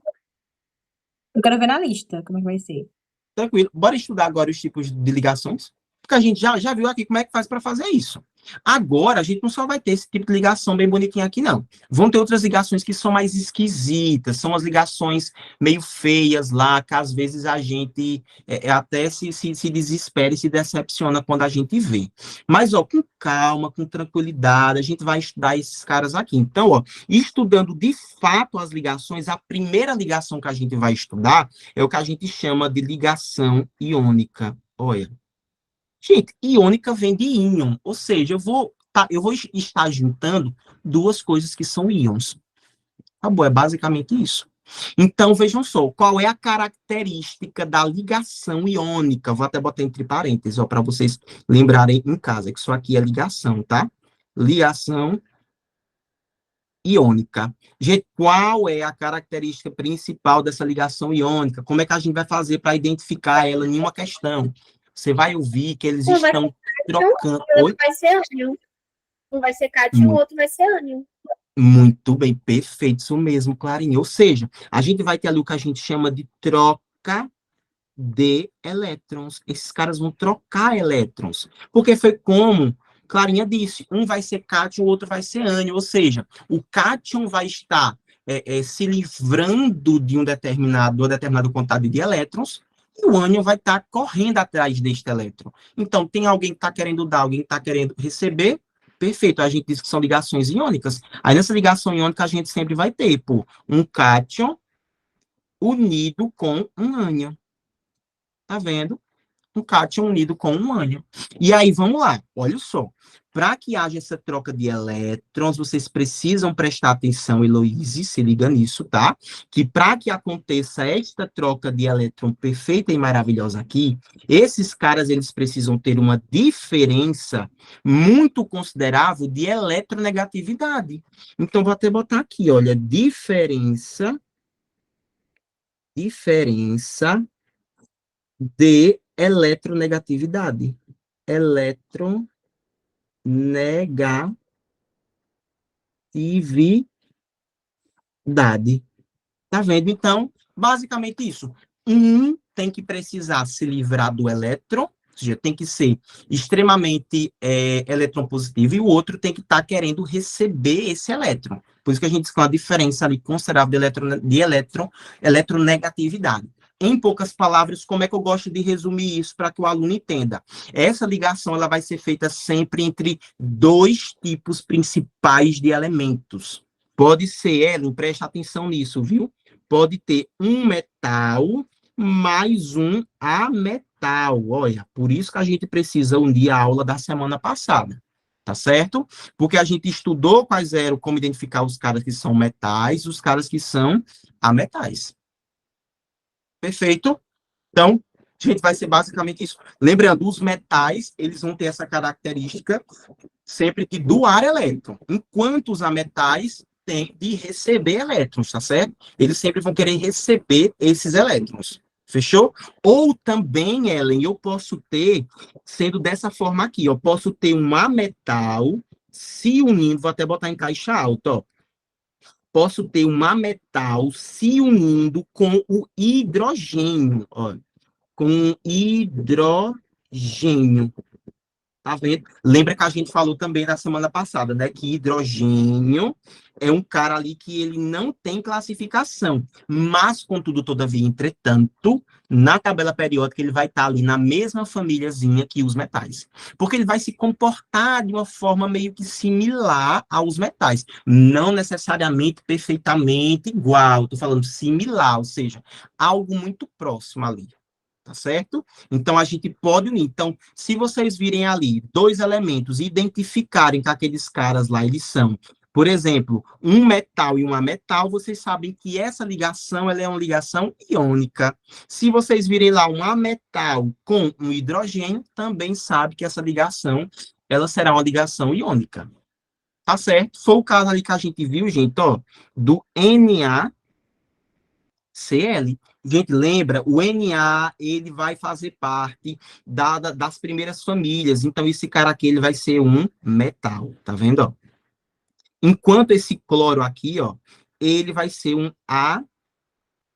Eu quero ver na lista como é que vai ser. Tranquilo. Bora estudar agora os tipos de ligações? Porque a gente já viu aqui como é que faz para fazer isso. Agora, a gente não só vai ter esse tipo de ligação bem bonitinha aqui, não. Vão ter outras ligações que são mais esquisitas, são as ligações meio feias lá, que às vezes a gente até se desespera e se decepciona quando a gente vê. Mas, ó, com calma, com tranquilidade, a gente vai estudar esses caras aqui. Então, ó, estudando de fato as ligações, a primeira ligação que a gente vai estudar é o que a gente chama de ligação iônica. Olha. Gente, iônica vem de íon, ou seja, eu vou estar juntando duas coisas que são íons. Tá bom, é basicamente isso. Então, vejam só, qual é a característica da ligação iônica? Vou até botar entre parênteses, para vocês lembrarem em casa, que isso aqui é ligação, tá? Ligação iônica. Gente, qual é a característica principal dessa ligação iônica? Como é que a gente vai fazer para identificar ela em uma questão? Você vai ouvir que eles estão trocando. O outro vai ser ânion. Um vai ser cátion, o outro vai ser ânion. Muito bem, perfeito, isso mesmo, Clarinha. Ou seja, a gente vai ter ali o que a gente chama de troca de elétrons. Esses caras vão trocar elétrons. Porque foi como Clarinha disse, um vai ser cátion, o outro vai ser ânion. Ou seja, o cátion vai estar se livrando de uma determinada quantidade de elétrons, e o ânion vai estar correndo atrás deste elétron. Então, tem alguém que está querendo dar, alguém que está querendo receber, perfeito. A gente diz que são ligações iônicas. Aí, nessa ligação iônica, a gente sempre vai ter, pô, um cátion unido com um ânion. Tá vendo? Um cátion unido com um ânion. E aí, vamos lá. Olha só. Para que haja essa troca de elétrons, vocês precisam prestar atenção, Heloíse, se liga nisso, tá? Que para que aconteça esta troca de elétron perfeita e maravilhosa aqui, esses caras, eles precisam ter uma diferença muito considerável de eletronegatividade. Então, vou até botar aqui, olha, diferença de eletronegatividade. Negatividade. Tá vendo? Então, basicamente isso. Um tem que precisar se livrar do elétron seja, tem que ser extremamente eletronpositivo e o outro tem que estar querendo receber esse elétron. Por isso que a gente diz que é uma diferença ali considerável de eletronegatividade. Em poucas palavras, como é que eu gosto de resumir isso para que o aluno entenda? Essa ligação ela vai ser feita sempre entre dois tipos principais de elementos. Pode ser, Ellen, preste atenção nisso, viu? Pode ter um metal mais um ametal. Olha, por isso que a gente precisa unir a aula da semana passada, tá certo? Porque a gente estudou quais eram, como identificar os caras que são metais e os caras que são ametais. Perfeito? Então, a gente vai ser basicamente isso. Lembrando, os metais, eles vão ter essa característica sempre que doar elétron, enquanto os ametais têm de receber elétrons, tá certo? Eles sempre vão querer receber esses elétrons. Fechou? Ou também, Ellen, eu posso ter, sendo dessa forma aqui, eu posso ter um ametal se unindo, vou até botar em caixa alta, ó. Posso ter um ametal se unindo com o hidrogênio, ó, com hidrogênio. Tá vendo? Lembra que a gente falou também na semana passada, né? Que hidrogênio é um cara ali que ele não tem classificação. Mas, contudo, todavia, entretanto, na tabela periódica ele vai estar ali na mesma famíliazinha que os metais. Porque ele vai se comportar de uma forma meio que similar aos metais. Não necessariamente perfeitamente igual. Estou falando similar, ou seja, algo muito próximo ali. Tá certo? Então, a gente pode unir. Então, se vocês virem ali dois elementos e identificarem que aqueles caras lá, eles são, por exemplo, um metal e um ametal, vocês sabem que essa ligação, ela é uma ligação iônica. Se vocês virem lá um ametal com um hidrogênio, também sabe que essa ligação, ela será uma ligação iônica. Tá certo? Foi o caso ali que a gente viu, gente, ó, do NaCl. Gente, lembra, o Na, ele vai fazer parte das primeiras famílias, então esse cara aqui, ele vai ser um metal, tá vendo, ó? Enquanto esse cloro aqui, ó, ele vai ser um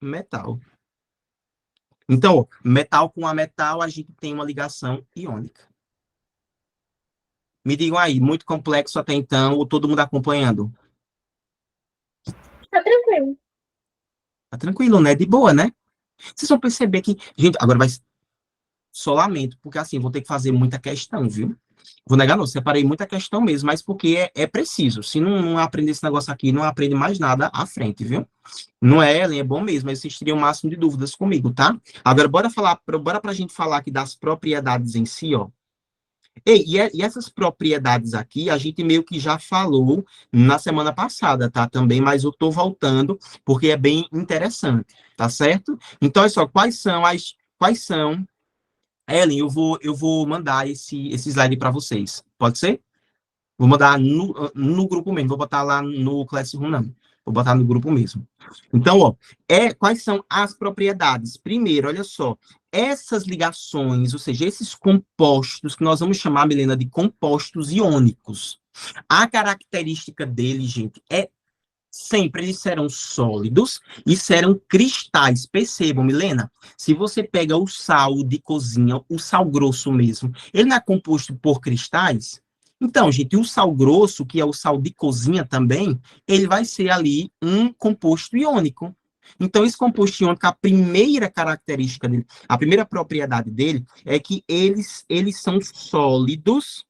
ametal. Então, ó, metal com ametal, a gente tem uma ligação iônica. Me digam aí, muito complexo até então, ou todo mundo acompanhando? Tá tranquilo. Tá tranquilo, né? De boa, né? Vocês vão perceber que... Gente, agora vai... Só lamento, porque assim, vou ter que fazer muita questão, viu? Vou negar não, separei muita questão mesmo, mas porque é preciso. Se não aprender esse negócio aqui, não aprende mais nada à frente, viu? Não é, Ellen, é bom mesmo, mas vocês teriam o máximo de dúvidas comigo, tá? Agora, bora pra gente falar aqui das propriedades em si, ó. E essas propriedades aqui, a gente meio que já falou na semana passada, tá? Também, mas eu tô voltando, porque é bem interessante, tá certo? Então, olha só, quais são... Ellen, eu vou mandar esse slide para vocês. Pode ser? Vou mandar no grupo mesmo. Vou botar lá no Classroom, não. Vou botar no grupo mesmo. Então, ó, quais são as propriedades? Primeiro, olha só. Essas ligações, ou seja, esses compostos, que nós vamos chamar, Milena, de compostos iônicos. A característica deles, gente, sempre eles serão sólidos e serão cristais. Percebam, Milena, se você pega o sal de cozinha, o sal grosso mesmo, ele não é composto por cristais? Então, gente, o sal grosso, que é o sal de cozinha também, ele vai ser ali um composto iônico. Então, esse composto iônico, a primeira característica dele, a primeira propriedade dele é que eles são sólidos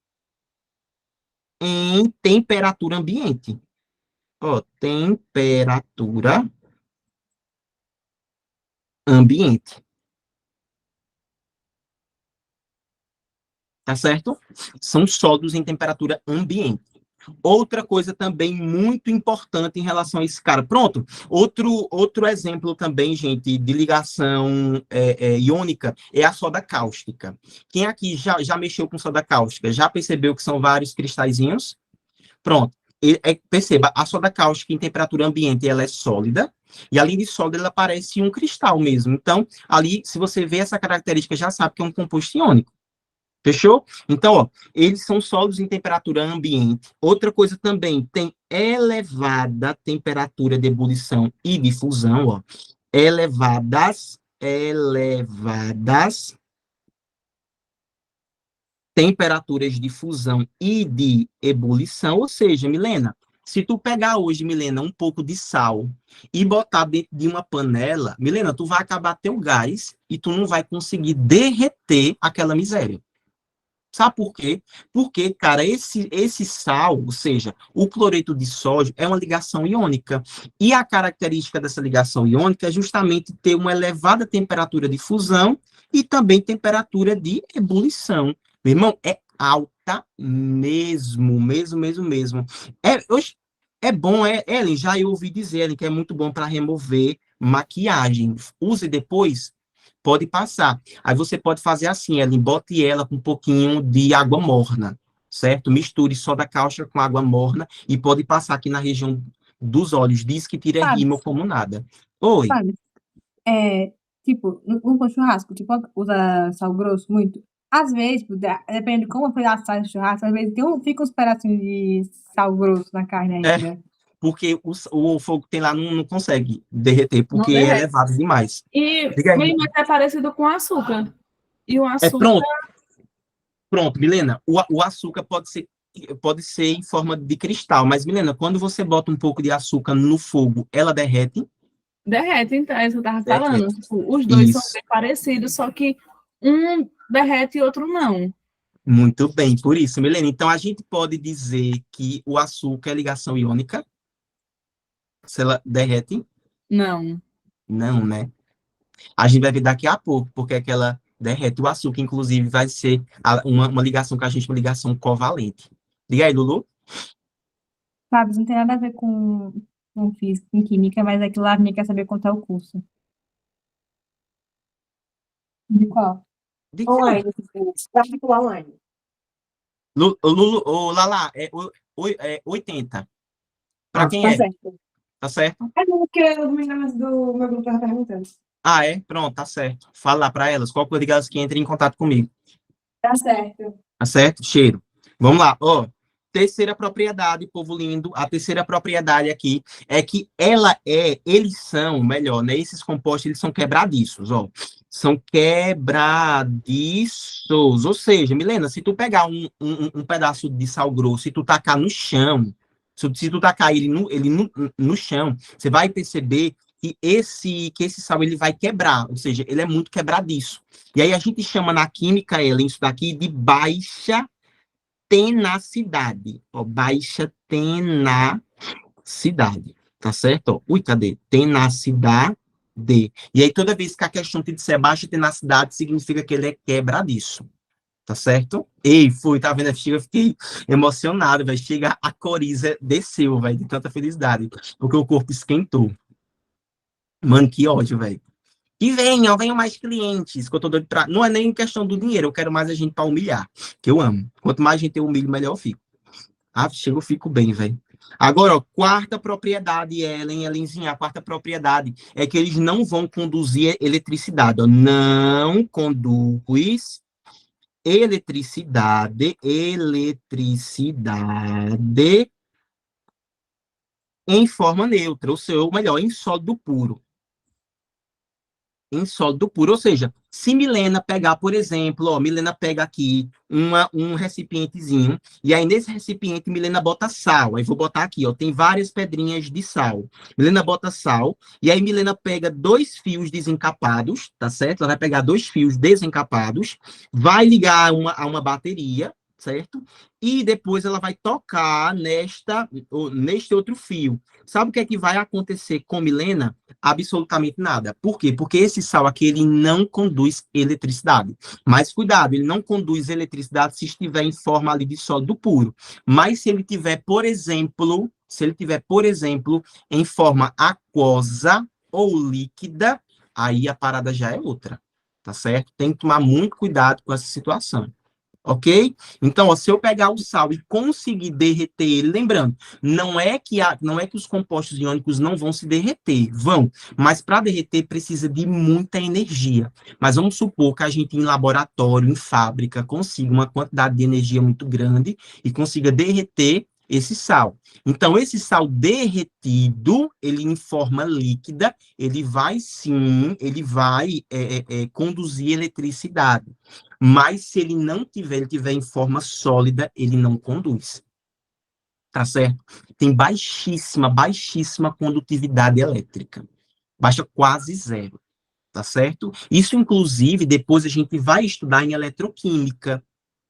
em temperatura ambiente. Ó, temperatura ambiente. Tá certo? São sólidos em temperatura ambiente. Outra coisa também muito importante em relação a esse cara. Pronto, outro exemplo também, gente, de ligação iônica é a soda cáustica. Quem aqui já mexeu com soda cáustica? Já percebeu que são vários cristalzinhos? Pronto. Perceba, a soda cáustica em temperatura ambiente, ela é sólida, e além de sólida, ela parece um cristal mesmo. Então, ali, se você vê essa característica, já sabe que é um composto iônico. Fechou? Então, ó, eles são sólidos em temperatura ambiente. Outra coisa também, tem elevada temperatura de ebulição e de fusão, ó. Elevadas temperaturas de fusão e de ebulição, ou seja, Milena, se tu pegar hoje, Milena, um pouco de sal e botar dentro de uma panela, Milena, tu vai acabar teu gás e tu não vai conseguir derreter aquela miséria. Sabe por quê? Porque, cara, esse sal, ou seja, o cloreto de sódio, é uma ligação iônica. E a característica dessa ligação iônica é justamente ter uma elevada temperatura de fusão e também temperatura de ebulição. Meu irmão, é alta mesmo, mesmo. Hoje, é bom, Ellen, já eu ouvi dizer, Ellen, que é muito bom para remover maquiagem. Use depois, pode passar. Aí você pode fazer assim, Ellen, bote ela com um pouquinho de água morna, certo? Misture soda cáustica com água morna e pode passar aqui na região dos olhos. Diz que tira Sabe? rímel como nada. Oi. Sabe? Tipo, no churrasco, tipo, usa sal grosso muito. Às vezes, tipo, depende de como foi assado o churrasco, às vezes fica uns pedacinhos de sal grosso na carne ainda. Porque o fogo que tem lá não consegue derreter, porque é elevado demais. E Diga aí. mesmo até parecido com açúcar. E o açúcar. Pronto, Milena. O açúcar pode ser em forma de cristal, mas, Milena, quando você bota um pouco de açúcar no fogo, ela derrete? Derrete, então, é isso que eu tava Derrete. falando. Tipo, os dois são Isso. bem parecidos, só que um derrete e outro não. Muito bem, por isso, Milena. Então, a gente pode dizer que o açúcar é ligação iônica? Se ela derrete? Não. Não, né? A gente vai ver daqui a pouco, porque é que ela derrete o açúcar, inclusive, vai ser uma ligação que a gente chama de ligação covalente. Diga aí, Lulu. Sabe, não tem nada a ver com física, com química, mas aquilo lá a minha quer saber quanto é o curso. De qual? De que? Online, tipo, particular online. Lulu, Lala, é 80. Para quem Tá é? certo. Tá certo? É porque os meninos do meu grupo estavam perguntando. Ah, é? Pronto, tá certo. Fala lá para elas. Qual coisa delas que entrem em contato comigo. Tá certo. Tá certo? Cheiro. Vamos lá. Ó, terceira propriedade, povo lindo. A terceira propriedade aqui é que eles são, melhor, né? Esses compostos, eles são quebradiços, ó. São quebradiços. Ou seja, Milena, se tu pegar um pedaço de sal grosso e tu tacar no chão, se tu tacar ele no chão, você vai perceber que esse sal ele vai quebrar, ou seja, ele é muito quebradiço. E aí a gente chama na química, Ellen, isso daqui de baixa tenacidade. Ó, baixa tenacidade. Tá certo? Ó, ui, cadê? Tenacidade. E aí toda vez que a questão tem de ser baixa tenacidade, significa que ele é quebradiço. Tá certo? Ei, tá vendo? Eu fiquei emocionado, velho. Chega, a coriza desceu, velho, de tanta felicidade, porque o corpo esquentou. Mano, que ódio, velho. E venham mais clientes, que eu tô doido pra... Não é nem questão do dinheiro, eu quero mais a gente pra humilhar, que eu amo. Quanto mais gente eu humilho, melhor eu fico. Ah, chega, eu fico bem, velho. Agora, ó, quarta propriedade, Ellenzinha, a quarta propriedade é que eles não vão conduzir eletricidade, ó. Não conduz eletricidade em forma neutra, ou melhor, em sólido puro. Em sólido puro, ou seja, se Milena pegar, por exemplo, ó, Milena pega aqui um recipientezinho, e aí nesse recipiente Milena bota sal, aí vou botar aqui, ó, tem várias pedrinhas de sal. Milena bota sal, e aí Milena pega 2 fios desencapados, tá certo? Ela vai pegar 2 fios desencapados, vai ligar a uma bateria, certo? E depois ela vai tocar neste outro fio. Sabe o que é que vai acontecer com Milena? Absolutamente nada. Por quê? Porque esse sal aqui, ele não conduz eletricidade. Mas cuidado, ele não conduz eletricidade se estiver em forma ali de sólido puro. Mas se ele tiver, por exemplo, em forma aquosa ou líquida, aí a parada já é outra, tá certo? Tem que tomar muito cuidado com essa situação. Ok? Então, ó, se eu pegar o sal e conseguir derreter ele, lembrando, não é que os compostos iônicos não vão se derreter, vão, mas para derreter precisa de muita energia. Mas vamos supor que a gente em laboratório, em fábrica, consiga uma quantidade de energia muito grande e consiga derreter esse sal. Então, esse sal derretido, ele em forma líquida, ele vai sim, ele vai conduzir eletricidade. Mas se ele não tiver, ele tiver em forma sólida, ele não conduz. Tá certo? Tem baixíssima condutividade elétrica. Baixa quase zero. Tá certo? Isso, inclusive, depois a gente vai estudar em eletroquímica.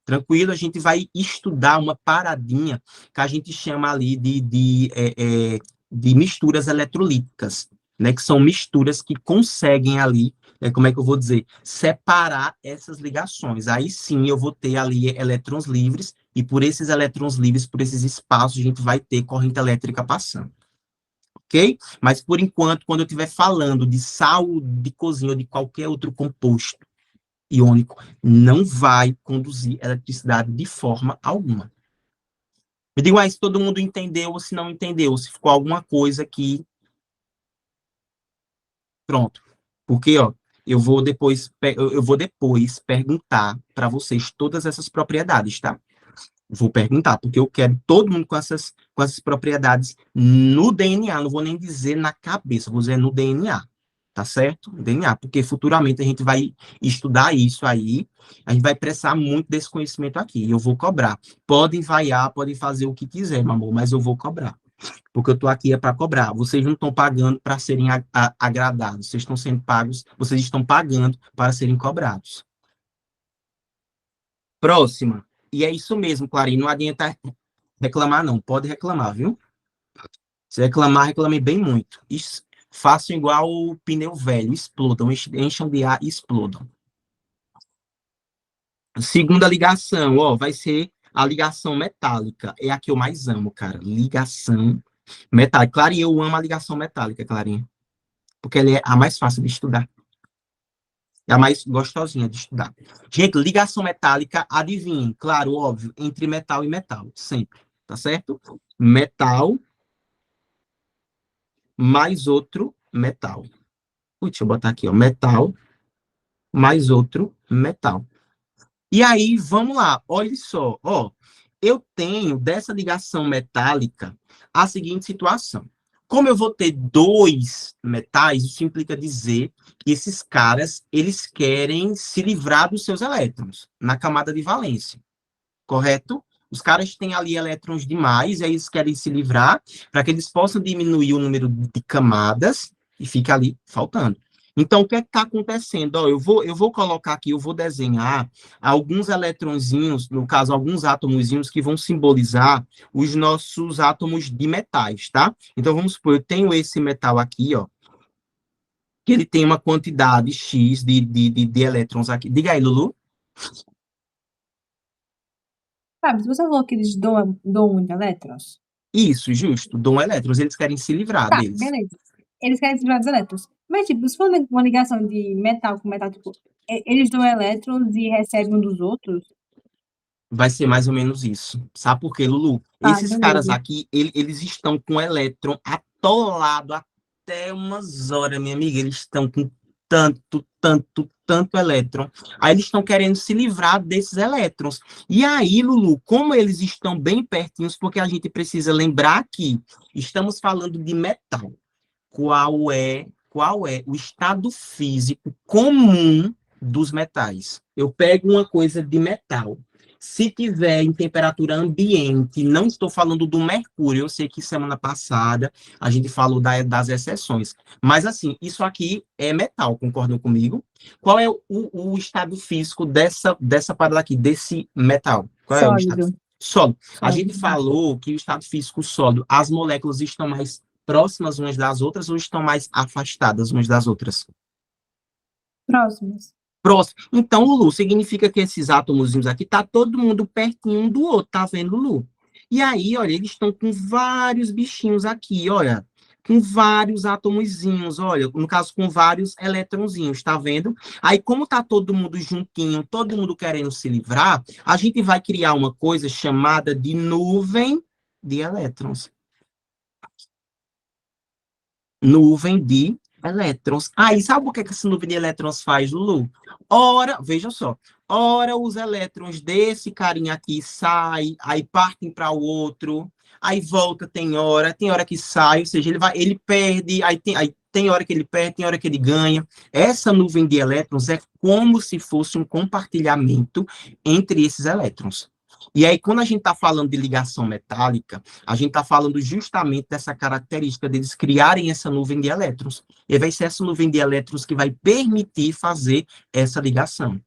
Tranquilo? A gente vai estudar uma paradinha que a gente chama ali de misturas eletrolíticas, né? Que são misturas que conseguem ali, como é que eu vou dizer, separar essas ligações. Aí sim eu vou ter ali elétrons livres, e por esses elétrons livres, por esses espaços, a gente vai ter corrente elétrica passando. Ok? Mas, por enquanto, quando eu estiver falando de sal de cozinha ou de qualquer outro composto iônico, não vai conduzir eletricidade de forma alguma. Me diga se todo mundo entendeu ou se não entendeu, se ficou alguma coisa aqui. Pronto. Porque, ó, eu vou depois perguntar para vocês todas essas propriedades, tá? Vou perguntar, porque eu quero todo mundo com essas propriedades no DNA, não vou nem dizer na cabeça, vou dizer no DNA, tá certo? DNA, porque futuramente a gente vai estudar isso aí, a gente vai precisar muito desse conhecimento aqui, e eu vou cobrar. Podem vaiar, podem fazer o que quiser, meu amor, mas eu vou cobrar, porque eu tô aqui para cobrar. Vocês não estão pagando para serem agradados, vocês estão sendo pagos, vocês estão pagando para serem cobrados. Próxima. E é isso mesmo, Clarinho, não adianta reclamar, não. Pode reclamar, viu? Se reclamar, reclame bem muito. Façam igual o pneu velho, explodam, encham de ar e explodam. Segunda ligação, ó, vai ser a ligação metálica. É a que eu mais amo, cara. Ligação metálica. Clarinha, eu amo a ligação metálica, Clarinha. Porque ela é a mais fácil de estudar. É a mais gostosinha de estudar. Gente, ligação metálica, adivinhem, claro, óbvio, entre metal e metal, sempre, tá certo? Metal mais outro metal. Deixa eu botar aqui, ó, metal mais outro metal. E aí, vamos lá, olha só, ó, eu tenho dessa ligação metálica a seguinte situação. Como eu vou ter dois metais, isso implica dizer que esses caras, eles querem se livrar dos seus elétrons na camada de valência, correto? Os caras têm ali elétrons demais, e aí eles querem se livrar para que eles possam diminuir o número de camadas e fica ali faltando. Então, o que é que está acontecendo? Ó, eu vou colocar aqui, eu vou desenhar alguns eletrõezinhos, no caso, alguns átomozinhos que vão simbolizar os nossos átomos de metais, tá? Então, vamos supor, eu tenho esse metal aqui, ó, que ele tem uma quantidade X de elétrons aqui. Diga aí, Lulu. Sabe, se você falou que eles doam muito elétrons. Isso, justo. Dão elétrons, eles querem se livrar Tá, deles. beleza. Eles querem se livrar dos elétrons. Mas, tipo, se for uma ligação de metal com metal, tipo, eles dão elétrons e recebem um dos outros. Vai ser mais ou menos isso. Sabe por quê, Lulu? Ah, Esses beleza. caras aqui, eles estão com o elétron atolado até umas horas, minha amiga. Eles estão com tanto elétron. Aí eles estão querendo se livrar desses elétrons. E aí, Lulu, como eles estão bem pertinhos, porque a gente precisa lembrar que estamos falando de metal. Qual é o estado físico comum dos metais? Eu pego uma coisa de metal. Se tiver em temperatura ambiente, não estou falando do mercúrio, eu sei que semana passada a gente falou das exceções, mas assim, isso aqui é metal, concordam comigo? Qual é o estado físico dessa parada aqui, desse metal? Qual é o estado Sólido. sólido? A Sólido. gente falou que o estado físico sólido, as moléculas estão mais próximas umas das outras ou estão mais afastadas umas das outras? Próximos. Próximo. Então, Lulu, significa que esses átomozinhos aqui tá todo mundo pertinho um do outro, tá vendo, Lulu? E aí, olha, eles estão com vários bichinhos aqui, olha, com vários átomozinhos, olha, no caso, com vários elétronzinhos, tá vendo? Aí, como tá todo mundo juntinho, todo mundo querendo se livrar, a gente vai criar uma coisa chamada de nuvem de elétrons. Nuvem de elétrons. Aí, sabe o que essa nuvem de elétrons faz, Lulu? Ora, veja só, ora os elétrons desse carinha aqui saem, aí partem para o outro, aí volta, tem hora que sai, ou seja, ele perde, aí tem hora que ele perde, tem hora que ele ganha. Essa nuvem de elétrons é como se fosse um compartilhamento entre esses elétrons. E aí, quando a gente está falando de ligação metálica, a gente está falando justamente dessa característica deles criarem essa nuvem de elétrons. E vai ser essa nuvem de elétrons que vai permitir fazer essa ligação.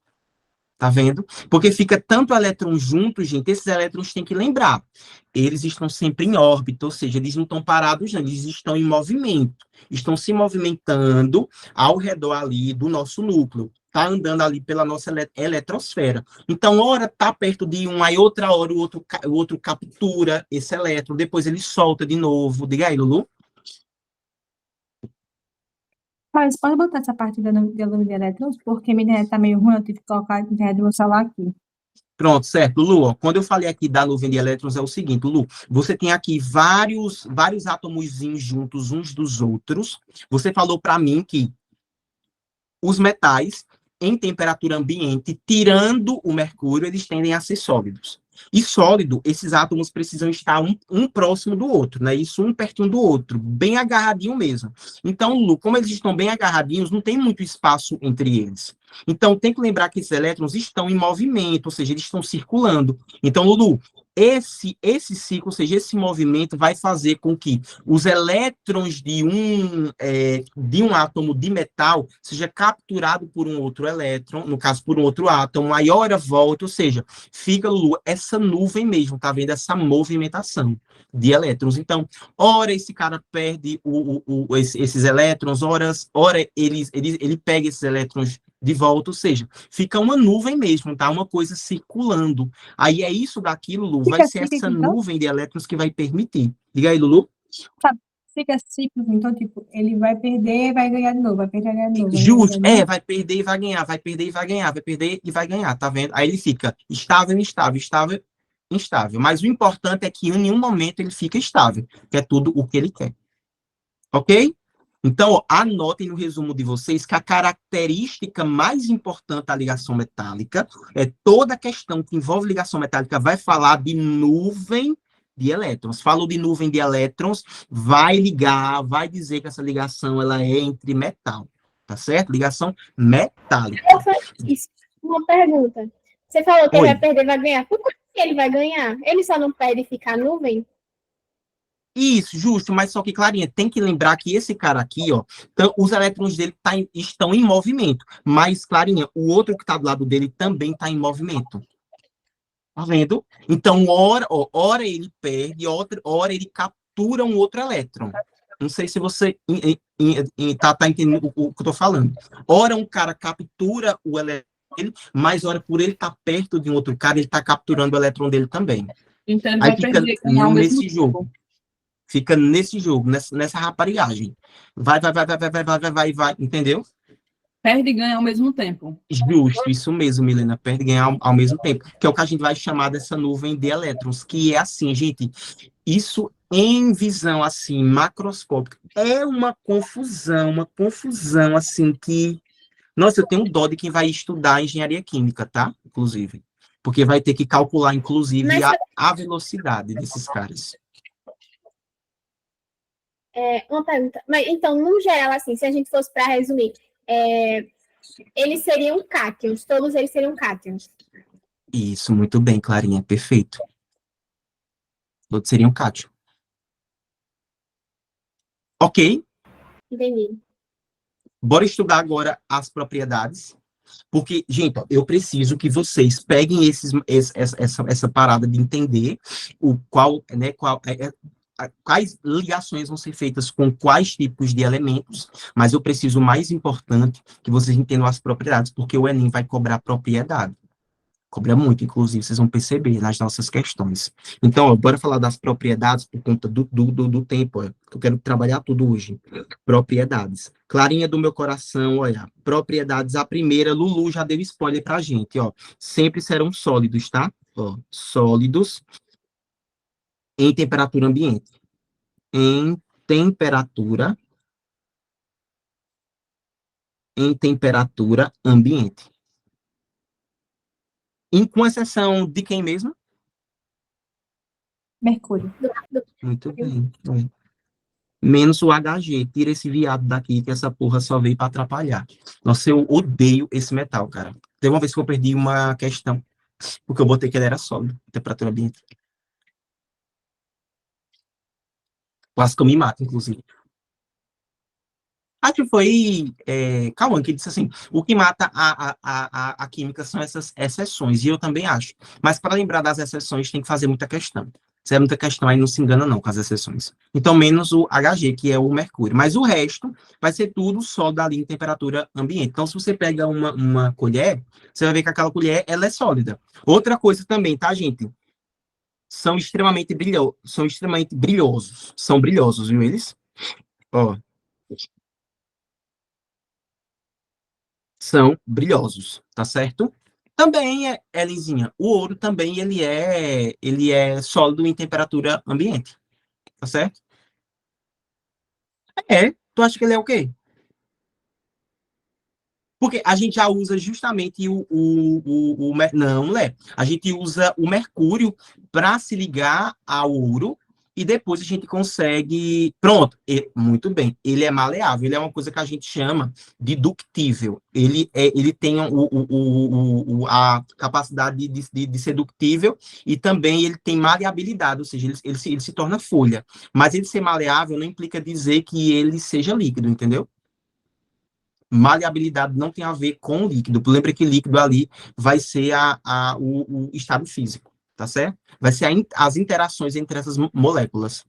Tá vendo? Porque fica tanto elétron junto, gente, esses elétrons têm que lembrar. Eles estão sempre em órbita, ou seja, eles não estão parados, não, eles estão em movimento. Estão se movimentando ao redor ali do nosso núcleo. Tá andando ali pela nossa eletrosfera. Então, hora tá perto de um, aí outra hora o outro captura esse elétron, depois ele solta de novo. Diga aí, Lulu. Mas pode botar essa parte da nuvem de elétrons, porque minha internet tá meio ruim, eu tive que colocar a internet do meu celular aqui. Pronto, certo. Lulu, ó, quando eu falei aqui da nuvem de elétrons, é o seguinte, Lulu, você tem aqui vários átomozinhos juntos uns dos outros. Você falou para mim que os metais, em temperatura ambiente, tirando o mercúrio, eles tendem a ser sólidos. E sólido, esses átomos precisam estar um próximo do outro, né? Isso, um pertinho do outro, bem agarradinho mesmo. Então, Lulu, como eles estão bem agarradinhos, não tem muito espaço entre eles. Então, tem que lembrar que esses elétrons estão em movimento, ou seja, eles estão circulando. Então, Lulu, esse ciclo, ou seja, esse movimento vai fazer com que os elétrons de um átomo de metal seja capturado por um outro elétron, no caso, por um outro átomo, aí hora volta, ou seja, fica, Lulu, essa nuvem mesmo, tá vendo? Essa movimentação de elétrons. Então, ora esse cara perde esses elétrons, ora ele pega esses elétrons de volta, ou seja, fica uma nuvem mesmo, tá? Uma coisa circulando. Aí é isso daquilo, Lulu, vai ser essa nuvem de elétrons que vai permitir. Diga aí, Lulu. Fica ciclo, então, tipo, ele vai perder e vai ganhar de novo, vai perder e ganhar de novo. Justo, vai perder e vai ganhar, vai perder e vai ganhar, vai perder e vai ganhar, tá vendo? Aí ele fica estável, instável, estável, instável. Mas o importante é que em nenhum momento ele fica estável, que é tudo o que ele quer. Ok? Então, ó, anotem no resumo de vocês que a característica mais importante da ligação metálica é toda a questão que envolve ligação metálica vai falar de nuvem de elétrons. Falou de nuvem de elétrons, vai ligar, vai dizer que essa ligação ela é entre metal, tá certo? Ligação metálica. Isso. Uma pergunta. Você falou que Oi. ele vai perder e vai ganhar. Por que ele vai ganhar? Ele só não perde e fica nuvem? Isso, justo, mas só que, Clarinha, tem que lembrar que esse cara aqui, ó, então, os elétrons dele estão em movimento, mas, Clarinha, o outro que está do lado dele também está em movimento. Tá vendo? Então, ora ele perde, ora ele captura um outro elétron. Não sei se você tá entendendo o que eu tô falando. Ora um cara captura o elétron dele, mas ora por ele estar perto de um outro cara, ele está capturando o elétron dele também. Então ele Aí vai fica perder e ganhar ao mesmo nesse jogo. tempo. Fica nesse jogo, nessa raparigagem. Vai, entendeu? Perde e ganha ao mesmo tempo. Justo, isso mesmo, Milena. Perde e ganha ao mesmo tempo. Que é o que a gente vai chamar dessa nuvem de elétrons, que é assim, gente, isso em visão, assim, macroscópica, é uma confusão, assim, que... Nossa, eu tenho dó de quem vai estudar engenharia química, tá? Inclusive. Porque vai ter que calcular, inclusive, a velocidade desses caras. Uma pergunta. Mas, então, no geral, assim, se a gente fosse para resumir, eles seriam cátions, todos eles seriam cátions. Isso, muito bem, Clarinha, perfeito. Todos seriam cátion. Ok? Entendi. Bora estudar agora as propriedades. Porque, gente, ó, eu preciso que vocês peguem essa parada de entender quais ligações vão ser feitas com quais tipos de elementos, mas eu preciso, mais importante, que vocês entendam as propriedades, porque o Enem vai cobrar propriedade. Cobra muito, inclusive, vocês vão perceber nas nossas questões. Então, ó, bora falar das propriedades por conta do tempo, ó, que eu quero trabalhar tudo hoje. Propriedades. Clarinha do meu coração, olha, propriedades, a primeira, Lulu já deu spoiler pra gente, ó, sempre serão sólidos, tá? Ó, sólidos em temperatura ambiente. Em temperatura ambiente. Com exceção de quem mesmo? Mercúrio. Muito bem. É. Menos o HG. Tira esse viado daqui, que essa porra só veio pra atrapalhar. Nossa, eu odeio esse metal, cara. Teve uma vez que eu perdi uma questão, porque eu botei que ele era sólido, temperatura ambiente. Quase que eu me mato, inclusive. Acho que foi Cauã que disse assim: o que mata a química são essas exceções, e eu também acho. Mas para lembrar das exceções, tem que fazer muita questão. Se é muita questão, aí não se engana, não, com as exceções. Então, menos o HG, que é o mercúrio. Mas o resto vai ser tudo só dali em temperatura ambiente. Então, se você pega uma colher, você vai ver que aquela colher ela é sólida. Outra coisa também, tá, gente? São extremamente brilhosos. São brilhosos, viu, eles? Ó, são brilhosos, tá certo? Também Elisinha, o ouro também ele é sólido em temperatura ambiente, tá certo? Tu acha que ele é o quê? Porque a gente já usa justamente não, Lé. A gente usa o mercúrio para se ligar ao ouro e depois a gente consegue. Pronto, muito bem. Ele é maleável, ele é uma coisa que a gente chama de ductível. Ele tem a capacidade de ser ductível e também ele tem maleabilidade, ou seja, ele se torna folha. Mas ele ser maleável não implica dizer que ele seja líquido, entendeu? Maleabilidade não tem a ver com líquido. Lembra que líquido ali vai ser o estado físico, tá certo? Vai ser as interações entre essas moléculas.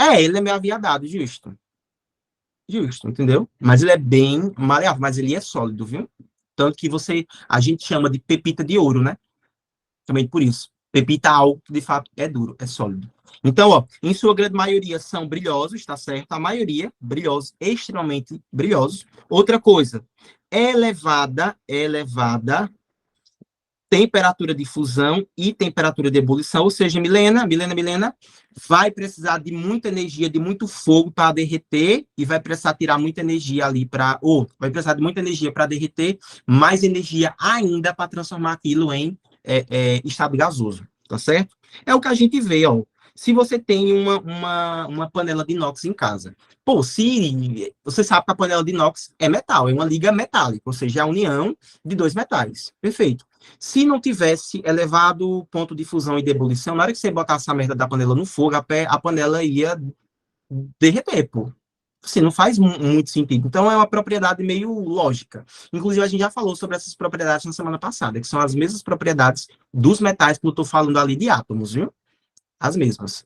Ele é meio aviadado, justo. Justo, entendeu? Mas ele é bem maleável, mas ele é sólido, viu? Tanto que a gente chama de pepita de ouro, né? Também por isso. Pepita é algo que de fato é duro, é sólido. Então, ó, em sua grande maioria são brilhosos, tá certo? A maioria brilhosos, extremamente brilhosos. Outra coisa, elevada temperatura de fusão e temperatura de ebulição, ou seja, Milena, vai precisar de muita energia, de muito fogo para derreter e vai precisar tirar muita energia ali vai precisar de muita energia para derreter, mais energia ainda para transformar aquilo em estado gasoso, tá certo? É o que a gente vê, ó. Se você tem uma panela de inox em casa, se você sabe que a panela de inox é metal, é uma liga metálica, ou seja, é a união de dois metais. Perfeito. Se não tivesse elevado ponto de fusão e de ebulição, na hora que você botasse a merda da panela no fogo, a panela ia derreter, pô. Assim, não faz muito sentido. Então, é uma propriedade meio lógica. Inclusive, a gente já falou sobre essas propriedades na semana passada, que são as mesmas propriedades dos metais que eu estou falando ali de átomos, viu? As mesmas.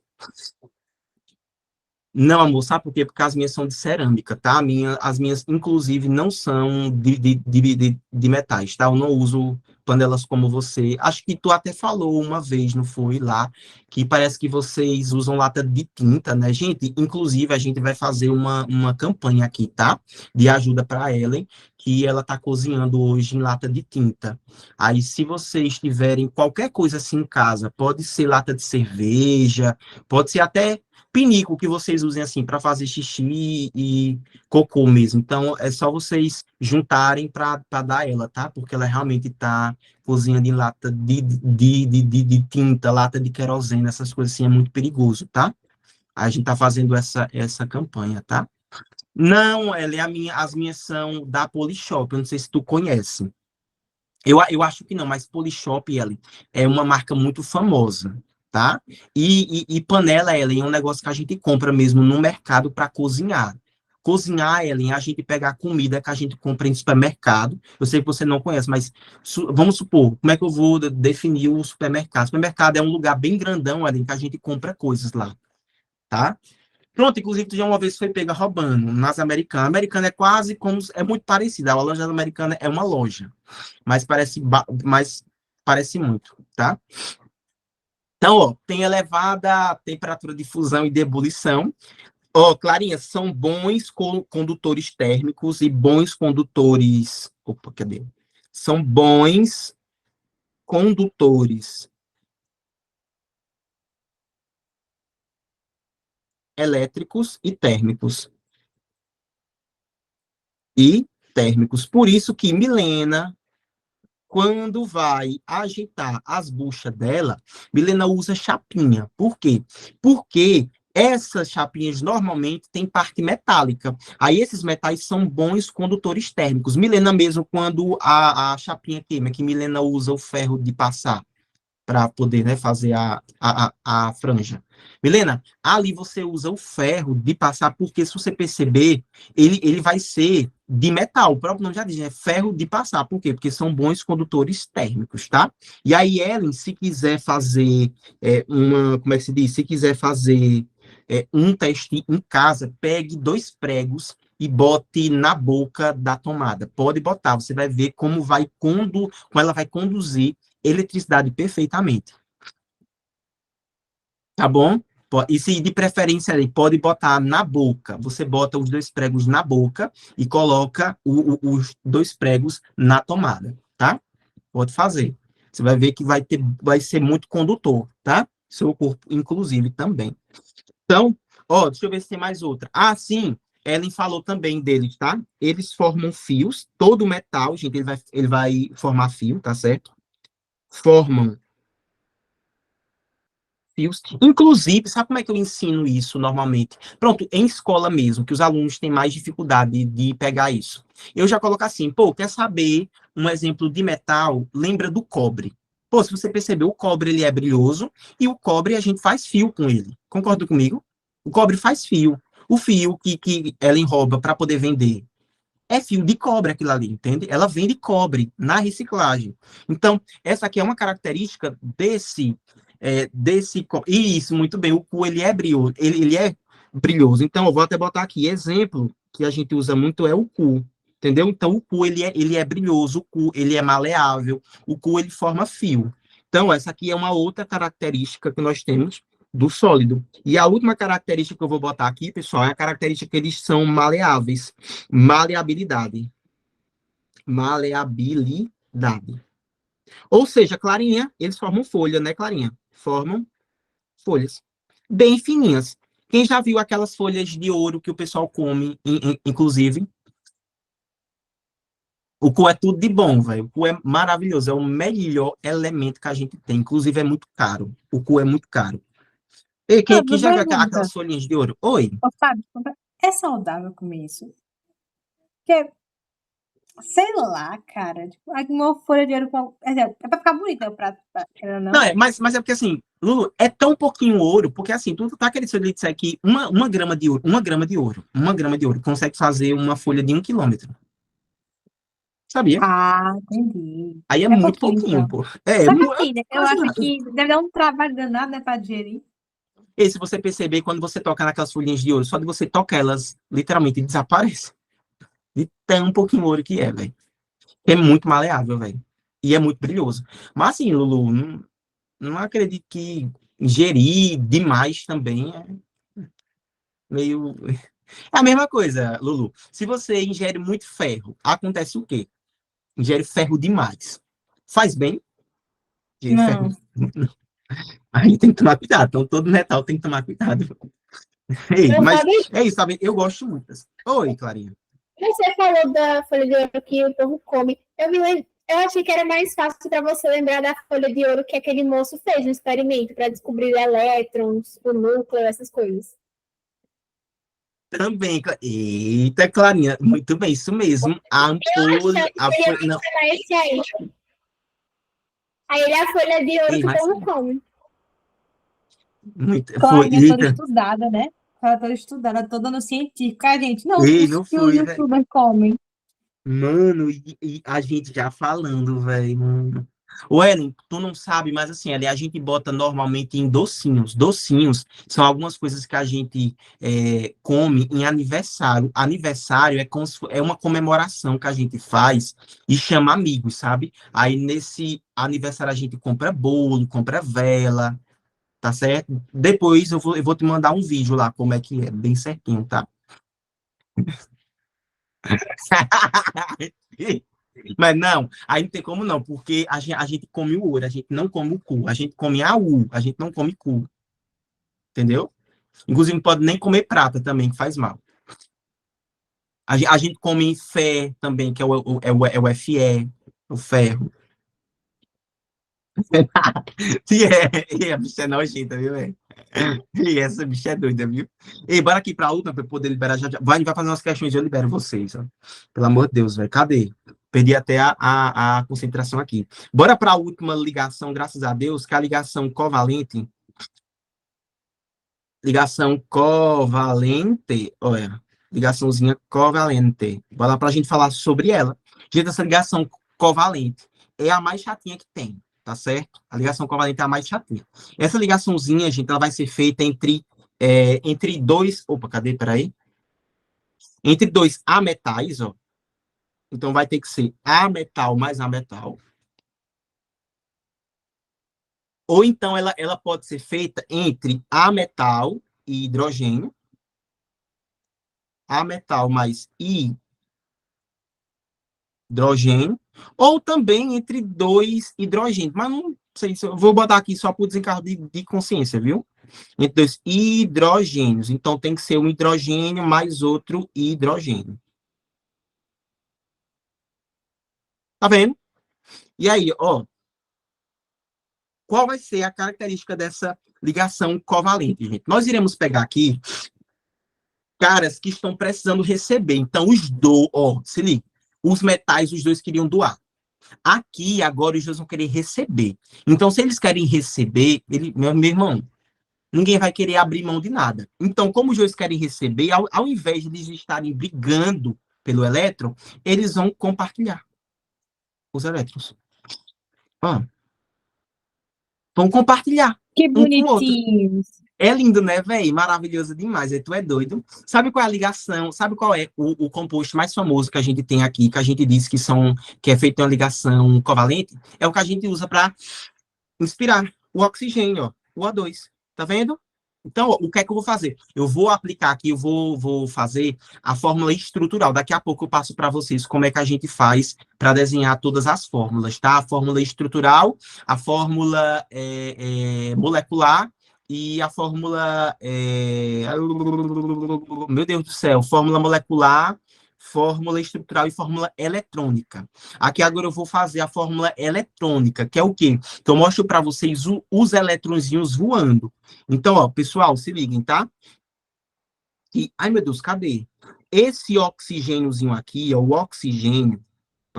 Não, amor, sabe por quê? Porque as minhas são de cerâmica, tá? As minhas, inclusive, não são de metais, tá? Eu não uso panelas como você. Acho que tu até falou uma vez, não foi lá, que parece que vocês usam lata de tinta, né, gente? Inclusive, a gente vai fazer uma campanha aqui, tá? De ajuda para Ellen, que ela tá cozinhando hoje em lata de tinta. Aí, se vocês tiverem qualquer coisa assim em casa, pode ser lata de cerveja, pode ser até pinico que vocês usem assim para fazer xixi e cocô mesmo. Então é só vocês juntarem para dar ela, tá? Porque ela realmente tá cozinhando em lata de tinta, lata de querosene, essas coisas assim, é muito perigoso, tá? A gente tá fazendo essa campanha, tá? Não, ela é as minhas são da Polishop, eu não sei se tu conhece. Eu acho que não, mas Polishop, Ellen, é uma marca muito famosa, tá? E panela, Ellen, é um negócio que a gente compra mesmo no mercado para cozinhar. Cozinhar, Ellen, a gente pega a comida que a gente compra em supermercado. Eu sei que você não conhece, mas vamos supor, como é que eu vou definir o supermercado? O supermercado é um lugar bem grandão, Ellen, que a gente compra coisas lá, tá? Pronto, inclusive, tu já uma vez foi pega roubando nas Americanas. A Americana é quase como, é muito parecida. A loja da Americana é uma loja mas parece muito, tá? Então, ó, tem elevada temperatura de fusão e de ebulição. Ó, Clarinha, são bons condutores térmicos e bons condutores. Opa, cadê? São bons condutores elétricos e térmicos. E térmicos. Por isso que Milena, quando vai agitar as buchas dela, Milena usa chapinha. Por quê? Porque essas chapinhas normalmente têm parte metálica. Aí esses metais são bons condutores térmicos. Milena mesmo, quando a chapinha queima, que Milena usa o ferro de passar para poder, né, fazer a franja. Milena, ali você usa o ferro de passar, porque se você perceber, ele vai ser de metal, o próprio nome já diz, é ferro de passar. Por quê? Porque são bons condutores térmicos, tá? E aí, Ellen, se quiser fazer como é que se diz? Se quiser fazer um teste em casa, pegue 2 pregos e bote na boca da tomada. Pode botar, você vai ver como como ela vai conduzir eletricidade perfeitamente. Tá bom? E se de preferência ali, pode botar na boca. Você bota os 2 pregos na boca e coloca os 2 pregos na tomada, tá? Pode fazer. Você vai ver que vai ser muito condutor, tá? Seu corpo, inclusive, também. Então, ó, deixa eu ver se tem mais outra. Ah, sim, Ellen falou também deles, tá? Eles formam fios, todo metal, gente, ele vai formar fio, tá certo? Formam fios. Inclusive, sabe como é que eu ensino isso normalmente? Pronto, em escola mesmo, que os alunos têm mais dificuldade de pegar isso. Eu já coloco assim, pô, quer saber um exemplo de metal? Lembra do cobre. Pô, se você percebeu, o cobre ele é brilhoso e o cobre a gente faz fio com ele. Concorda comigo? O cobre faz fio. O fio que ela enroba para poder vender é fio de cobre aquilo ali, entende? Ela vende cobre na reciclagem. Então, essa aqui é uma característica e isso, muito bem, o cu, ele é brilhoso, ele é brilhoso. Então, eu vou até botar aqui, exemplo que a gente usa muito é o cu, entendeu? Então, o cu, ele é brilhoso, o cu, ele é maleável, o cu, ele forma fio. Então, essa aqui é uma outra característica que nós temos do sólido. E a última característica que eu vou botar aqui, pessoal, é a característica que eles são maleáveis. Maleabilidade. Maleabilidade. Ou seja, Clarinha, eles formam folha, né, Clarinha? Formam folhas bem fininhas. Quem já viu aquelas folhas de ouro que o pessoal come, inclusive? O cu é tudo de bom, velho. O cu é maravilhoso. É o melhor elemento que a gente tem. Inclusive, é muito caro. O cu é muito caro. Ei, quem já viu Pergunta, aquelas folhinhas de ouro? Oi. ô, Fábio, é saudável comer isso? Porque, sei lá, cara, tipo, uma folha de ouro é pra ficar bonito, né, o prato, querendo ou Não, não. mas é porque assim, Lulu, é tão pouquinho ouro, porque assim, tu tá querendo se eu lhe disser que uma grama de ouro, uma grama de ouro consegue fazer uma folha de 1 quilômetro. Sabia? Ah, entendi. Aí é É muito pouquinho, pouquinho, então. pô. Só que assim, né, eu Quase acho nada. que deve dar um trabalho danado, né, pra digerir. E se você perceber, quando você toca naquelas folhinhas de ouro, só de você tocar elas, literalmente desaparece. De tão pouquinho ouro que é, velho. É muito maleável, velho. E é muito brilhoso. Mas assim, Lulu, não acredito que ingerir demais também é meio. É a mesma coisa, Lulu. Se você ingere muito ferro, acontece o quê? Ingere ferro demais. Faz bem? Ingere Não. ferro. Aí tem que tomar cuidado. Então, todo metal tem que tomar cuidado. Ei, Não, mas Fábio, é isso, sabe? Eu gosto muito. Oi, Clarinha. você falou da folha de ouro que o povo come. Eu achei que era mais fácil para você lembrar da folha de ouro que aquele moço fez no experimento para descobrir elétrons, o núcleo, essas coisas. Também. Eita, Clarinha. Muito bem, isso mesmo. A Eu ampulha. achava que eu ia Não. mencionar esse aí. Aí ele é a folha de ouro Ei, que o mas. povo come. Clarinha toda Eita. estudada, né? Ela toda estudada, toda no científico. A gente, não, Ei, os não que os foi, velho. youtubers comem. Mano, e a gente já falando, velho. O Ellen, tu não sabe, mas assim, ali a gente bota normalmente em docinhos. Docinhos são algumas coisas que a gente come em aniversário. Aniversário é uma comemoração que a gente faz e chama amigos, sabe? Aí nesse aniversário a gente compra bolo, compra vela, tá certo? Depois eu vou te mandar um vídeo lá, como é que é, bem certinho, tá? Mas não, aí não tem como não, porque a gente come o ouro, a gente não come o cu, a gente come a a gente não come cu, entendeu? Inclusive não pode nem comer prata também, que faz mal. A gente come fé também, que é o Fe, o ferro. E a bicha é nojenta, viu, velho? E essa bicha é doida, viu? E bora aqui pra última, pra eu poder liberar já. Vai fazer umas questões e eu libero vocês, ó. Pelo amor de Deus, velho. Cadê? Perdi até a concentração aqui. Bora pra última ligação, graças a Deus, que é a ligação covalente. Ligação covalente, olha, ligaçãozinha covalente. Bora pra gente falar sobre ela. Gente, essa ligação covalente é a mais chatinha que tem, tá certo? A ligação covalente é a mais chatinha. Essa ligaçãozinha, gente, ela vai ser feita entre dois. Opa, cadê? Peraí. Entre dois ametais, ó. Então vai ter que ser ametal mais ametal. Ou então ela pode ser feita entre ametal e hidrogênio. Ametal mais hidrogênio, ou também entre dois hidrogênios, mas não sei se eu vou botar aqui só por desencargo de consciência, viu? Entre dois hidrogênios, então tem que ser um hidrogênio mais outro hidrogênio. Tá vendo? E aí, ó, qual vai ser a característica dessa ligação covalente, gente? Nós iremos pegar aqui caras que estão precisando receber. Então, ó, se liga, os metais, os dois queriam doar. Aqui, agora, os dois vão querer receber. Então, se eles querem receber, meu irmão, ninguém vai querer abrir mão de nada. Então, como os dois querem receber, ao invés de eles estarem brigando pelo elétron, eles vão compartilhar os elétrons. Ah, vão compartilhar Que um com o outro. bonitinhos. É lindo, né, velho? Maravilhoso demais. Tu é doido. Sabe qual é a ligação? Sabe qual é o composto mais famoso que a gente tem aqui, que a gente diz que é feito uma ligação covalente? É o que a gente usa para inspirar o oxigênio, ó, o O2. Tá vendo? Então, ó, o que é que eu vou fazer? Eu vou aplicar aqui, eu vou fazer a fórmula estrutural. Daqui a pouco eu passo para vocês como é que a gente faz para desenhar todas as fórmulas, tá? A fórmula estrutural, a fórmula molecular e a fórmula. Meu Deus do céu, fórmula molecular, fórmula estrutural e fórmula eletrônica. Aqui agora eu vou fazer a fórmula eletrônica, que é o quê? Que eu mostro para vocês os eletrõezinhos voando. Então, ó, pessoal, se liguem, tá? E, ai, meu Deus, cadê? Esse oxigêniozinho aqui, ó, o oxigênio,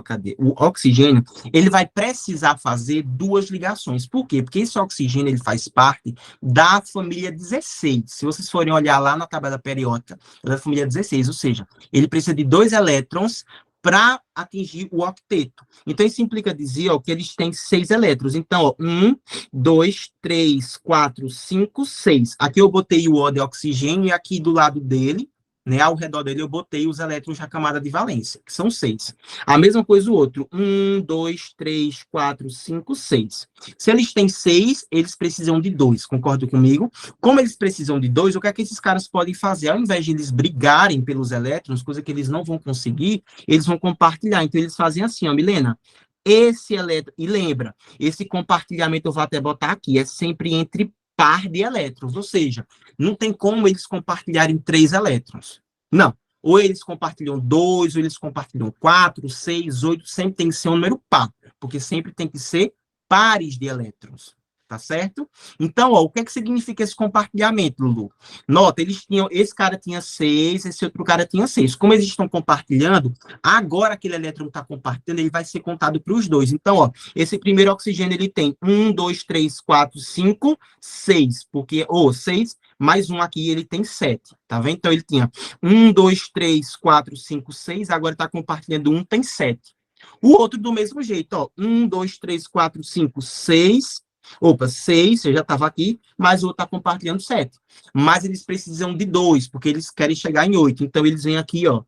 cadê? O oxigênio, ele vai precisar fazer duas ligações. Por quê? Porque esse oxigênio, ele faz parte da família 16. Se vocês forem olhar lá na tabela periódica, é da família 16, ou seja, ele precisa de 2 elétrons para atingir o octeto. Então, isso implica dizer, ó, que eles têm 6 elétrons. Então, ó, 1, 2, 3, 4, 5, 6. Aqui eu botei o O de oxigênio e aqui do lado dele, né, ao redor dele, eu botei os elétrons da camada de valência, que são 6. A mesma coisa o outro. 1, 2, 3, 4, 5, 6. Se eles têm 6, eles precisam de 2. Concorda comigo? Como eles precisam de 2, o que é que esses caras podem fazer? Ao invés de eles brigarem pelos elétrons, coisa que eles não vão conseguir, eles vão compartilhar. Então, eles fazem assim, ó, Milena, esse elétron... E lembra, esse compartilhamento eu vou até botar aqui, é sempre entre par de elétrons, ou seja, não tem como eles compartilharem 3 elétrons. Não. Ou eles compartilham 2, ou eles compartilham 4, 6, 8, sempre tem que ser um número par, porque sempre tem que ser pares de elétrons, tá certo? Então, ó, o que é que significa esse compartilhamento, Lulu? Nota, esse cara tinha 6, esse outro cara tinha 6. Como eles estão compartilhando, agora aquele elétron está compartilhando, ele vai ser contado para os dois. Então, ó, esse primeiro oxigênio, ele tem 1, 2, 3, 4, 5, 6, porque, 6, mais um aqui, ele tem 7, tá vendo? Então, ele tinha 1, 2, 3, 4, 5, 6, agora está compartilhando 1, tem 7. O outro do mesmo jeito, ó, 1, 2, 3, 4, 5, 6, opa, 6, eu já estava aqui, mas o outro está compartilhando 7. Mas eles precisam de 2, porque eles querem chegar em 8. Então, eles vêm aqui, ó,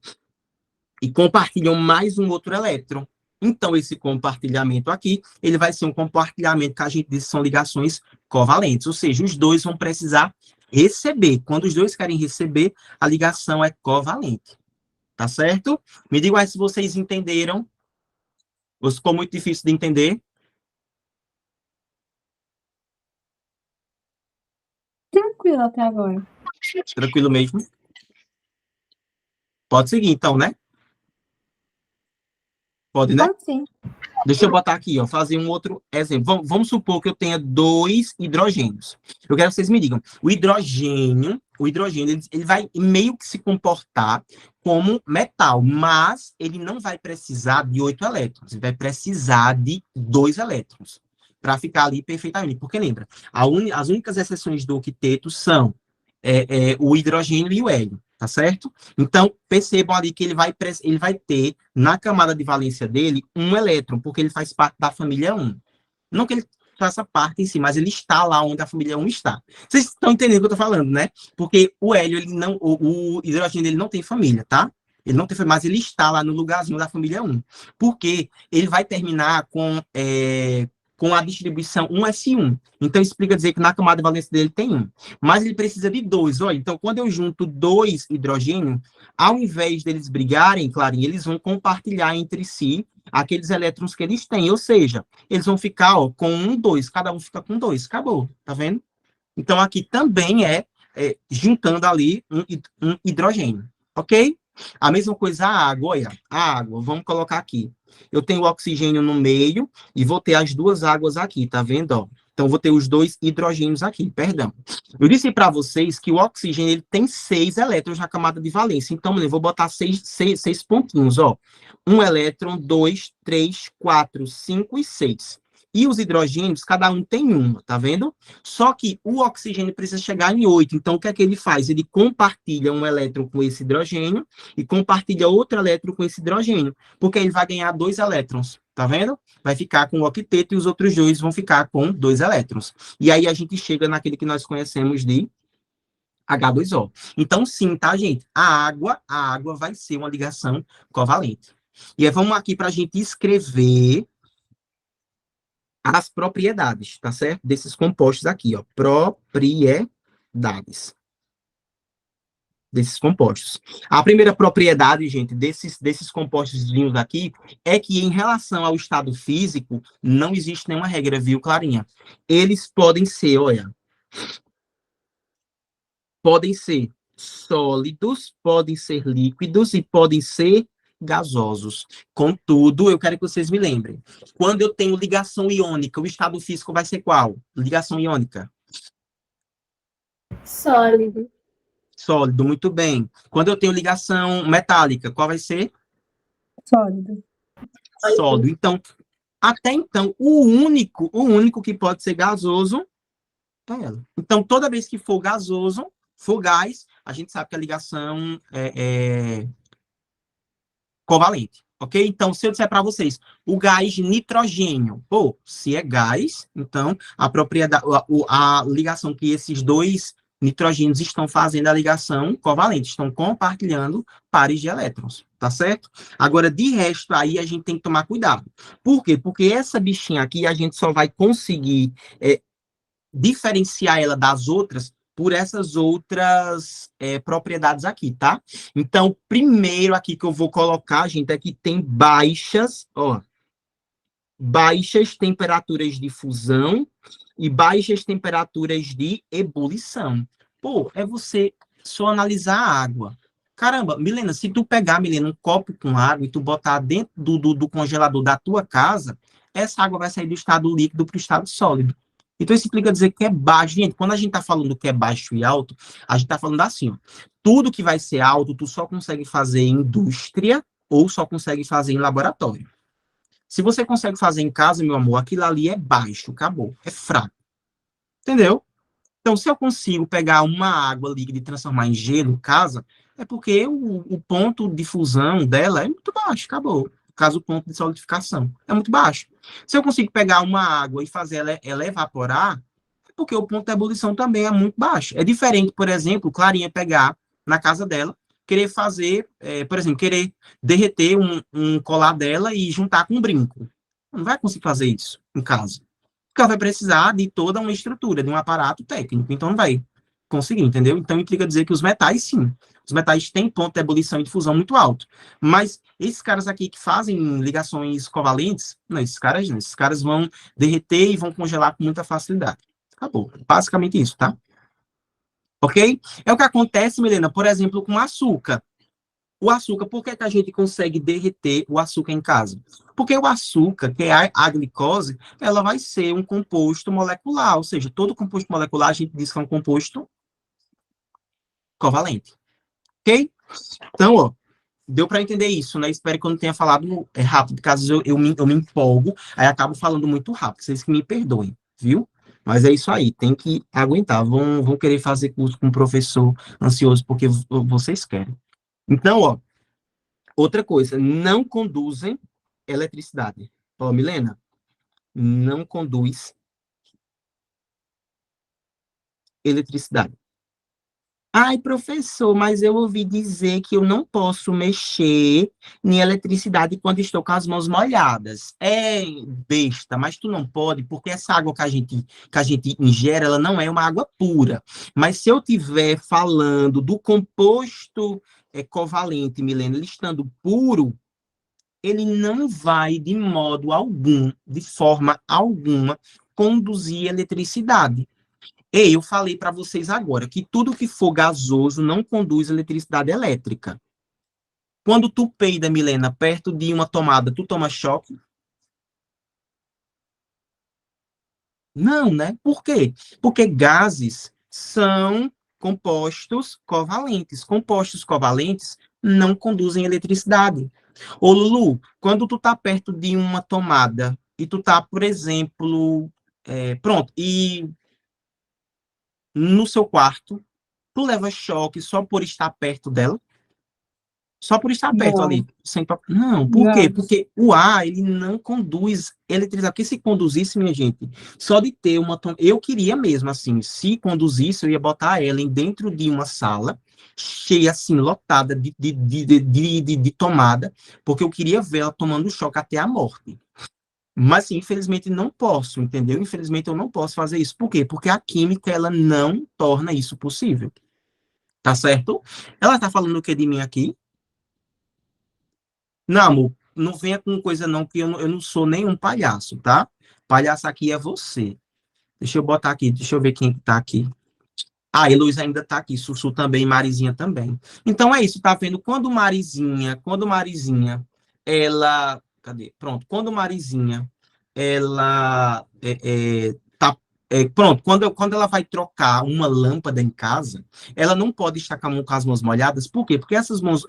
e compartilham mais um outro elétron. Então, esse compartilhamento aqui, ele vai ser um compartilhamento que a gente diz que são ligações covalentes, ou seja, os dois vão precisar receber. Quando os dois querem receber, a ligação é covalente. Tá certo? Me digam aí se vocês entenderam. Ou se ficou muito difícil de entender. Tranquilo até agora. Tranquilo mesmo. Pode seguir, então, né? Pode, né? Pode sim. Deixa eu botar aqui, ó, fazer um outro exemplo. Vamos supor que eu tenha 2 hidrogênios. Eu quero que vocês me digam. O hidrogênio, ele vai meio que se comportar como metal, mas ele não vai precisar de 8 elétrons. Ele vai precisar de 2 elétrons para ficar ali perfeitamente. Porque lembra, as únicas exceções do octeto são o hidrogênio e o hélio, tá certo? Então, percebam ali que ele vai ter, na camada de valência dele, um elétron, porque ele faz parte da família 1. Não que ele faça parte em si, mas ele está lá onde a família 1 está. Vocês estão entendendo o que eu estou falando, né? Porque o hélio, ele não, o hidrogênio, ele não tem família, tá? Ele não tem família, mas ele está lá no lugarzinho da família 1. Porque ele vai terminar com a distribuição 1s1. Então, isso explica dizer que na camada de valência dele tem 1. Mas ele precisa de 2. Olha, então, quando eu junto 2 hidrogênios, ao invés deles brigarem, clarinho, eles vão compartilhar entre si aqueles elétrons que eles têm. Ou seja, eles vão ficar com 1, 2. Cada um fica com 2. Acabou. Tá vendo? Então, aqui também juntando ali um hidrogênio. Ok? A mesma coisa a água. Olha, a água. Vamos colocar aqui. Eu tenho o oxigênio no meio e vou ter as 2 águas aqui, tá vendo? Ó? Então, vou ter os 2 hidrogênios aqui, perdão. Eu disse para vocês que o oxigênio ele tem 6 elétrons na camada de valência. Então, eu vou botar 6 pontinhos, ó. 1 elétron, 2, 3, 4, 5 e 6. E os hidrogênios, cada um tem uma, tá vendo? Só que o oxigênio precisa chegar em 8. Então, o que é que ele faz? Ele compartilha um elétron com esse hidrogênio e compartilha outro elétron com esse hidrogênio, porque ele vai ganhar 2 elétrons, tá vendo? Vai ficar com o octeto e os outros 2 vão ficar com 2 elétrons. E aí a gente chega naquele que nós conhecemos de H2O. Então, sim, tá, gente? A água vai ser uma ligação covalente. E aí vamos aqui para a gente escrever as propriedades, tá certo? Desses compostos aqui, ó. Propriedades desses compostos. A primeira propriedade, gente, desses compostos aqui, é que em relação ao estado físico, não existe nenhuma regra, viu, Clarinha? Eles podem ser, olha, podem ser sólidos, podem ser líquidos e podem ser gasosos. Contudo, eu quero que vocês me lembrem. Quando eu tenho ligação iônica, o estado físico vai ser qual? Ligação iônica. Sólido. Sólido, muito bem. Quando eu tenho ligação metálica, qual vai ser? Sólido. Sólido. Então, até então, o único que pode ser gasoso é ela. Então, toda vez que for gasoso, for gás, a gente sabe que a ligação é covalente, ok? Então, se eu disser para vocês, o gás nitrogênio, se é gás, então a ligação que esses 2 nitrogênios estão fazendo a ligação covalente, estão compartilhando pares de elétrons, tá certo? Agora, de resto, aí a gente tem que tomar cuidado. Por quê? Porque essa bichinha aqui, a gente só vai conseguir diferenciar ela das outras por essas outras propriedades aqui, tá? Então, primeiro aqui que eu vou colocar, gente, é que tem baixas temperaturas de fusão e baixas temperaturas de ebulição. É você só analisar a água. Caramba, Milena, se tu pegar, Milena, um copo com água e tu botar dentro do congelador da tua casa, essa água vai sair do estado líquido para o estado sólido. Então, isso implica dizer que é baixo. Gente, quando a gente está falando que é baixo e alto, a gente está falando assim, ó, tudo que vai ser alto, tu só consegue fazer em indústria ou só consegue fazer em laboratório. Se você consegue fazer em casa, meu amor, aquilo ali é baixo, acabou, é fraco. Entendeu? Então, se eu consigo pegar uma água líquida e transformar em gelo em casa, é porque o ponto de fusão dela é muito baixo, acabou. Caso o ponto de solidificação é muito baixo. Se eu consigo pegar uma água e fazer ela evaporar, é porque o ponto de ebulição também é muito baixo. É diferente, por exemplo, Clarinha pegar na casa dela, querer fazer, por exemplo, querer derreter um colar dela e juntar com um brinco. Não vai conseguir fazer isso em casa. Porque ela vai precisar de toda uma estrutura, de um aparato técnico. Então, não vai conseguir, entendeu? Então, implica dizer que os metais, sim. Os metais têm ponto de ebulição e de fusão muito alto. Mas esses caras aqui que fazem ligações covalentes, não, esses caras vão derreter e vão congelar com muita facilidade. Acabou. Basicamente isso, tá? Ok? É o que acontece, Milena, por exemplo, com açúcar. O açúcar, por que que a gente consegue derreter o açúcar em casa? Porque o açúcar, que é a glicose, ela vai ser um composto molecular, ou seja, todo composto molecular a gente diz que é um composto covalente, ok? Então, ó, deu para entender isso, né? Espero que eu não tenha falado rápido, caso eu me empolgo, aí acabo falando muito rápido, vocês que me perdoem, viu? Mas é isso aí, tem que aguentar. Vão querer fazer curso com um professor ansioso porque vocês querem. Então, ó, outra coisa, não conduzem eletricidade. Ó, Milena, não conduz eletricidade. Ai, professor, mas eu ouvi dizer que eu não posso mexer em eletricidade quando estou com as mãos molhadas. É besta, mas tu não pode, porque essa água que a gente ingere, ela não é uma água pura. Mas se eu estiver falando do composto covalente, Milena, ele estando puro, ele não vai, de modo algum, de forma alguma, conduzir eletricidade. Ei, eu falei para vocês agora que tudo que for gasoso não conduz eletricidade elétrica. Quando tu peida, Milena, perto de uma tomada, tu toma choque? Não, né? Por quê? Porque gases são compostos covalentes. Compostos covalentes não conduzem eletricidade. Ô, Lulu, quando tu tá perto de uma tomada e tu tá, por exemplo, pronto, e no seu quarto, tu leva choque só por estar perto dela? Só por estar perto Não, ali. Não, por quê? não. Porque o ar, ele não conduz eletricidade. Porque se conduzisse, minha gente, só de ter uma... Eu queria mesmo, assim, se conduzisse, eu ia botar ela dentro de uma sala cheia, assim, lotada de tomada, porque eu queria ver ela tomando choque até a morte. Mas, assim, infelizmente, não posso, entendeu? Infelizmente, eu não posso fazer isso. Por quê? Porque a química, ela não torna isso possível. Tá certo? Ela tá falando o que de mim aqui? Não, amor, não venha com coisa não, que eu não sou nenhum palhaço, tá? Palhaço aqui é você. Deixa eu botar aqui, deixa eu ver quem que tá aqui. Ah, a Heloísa ainda tá aqui, Sussu também, Marizinha também. Então é isso, tá vendo? Quando Marizinha, ela... Cadê? Pronto, quando Marizinha, ela tá... pronto, quando ela vai trocar uma lâmpada em casa, ela não pode estar com as mãos molhadas, por quê? Porque essas mãos,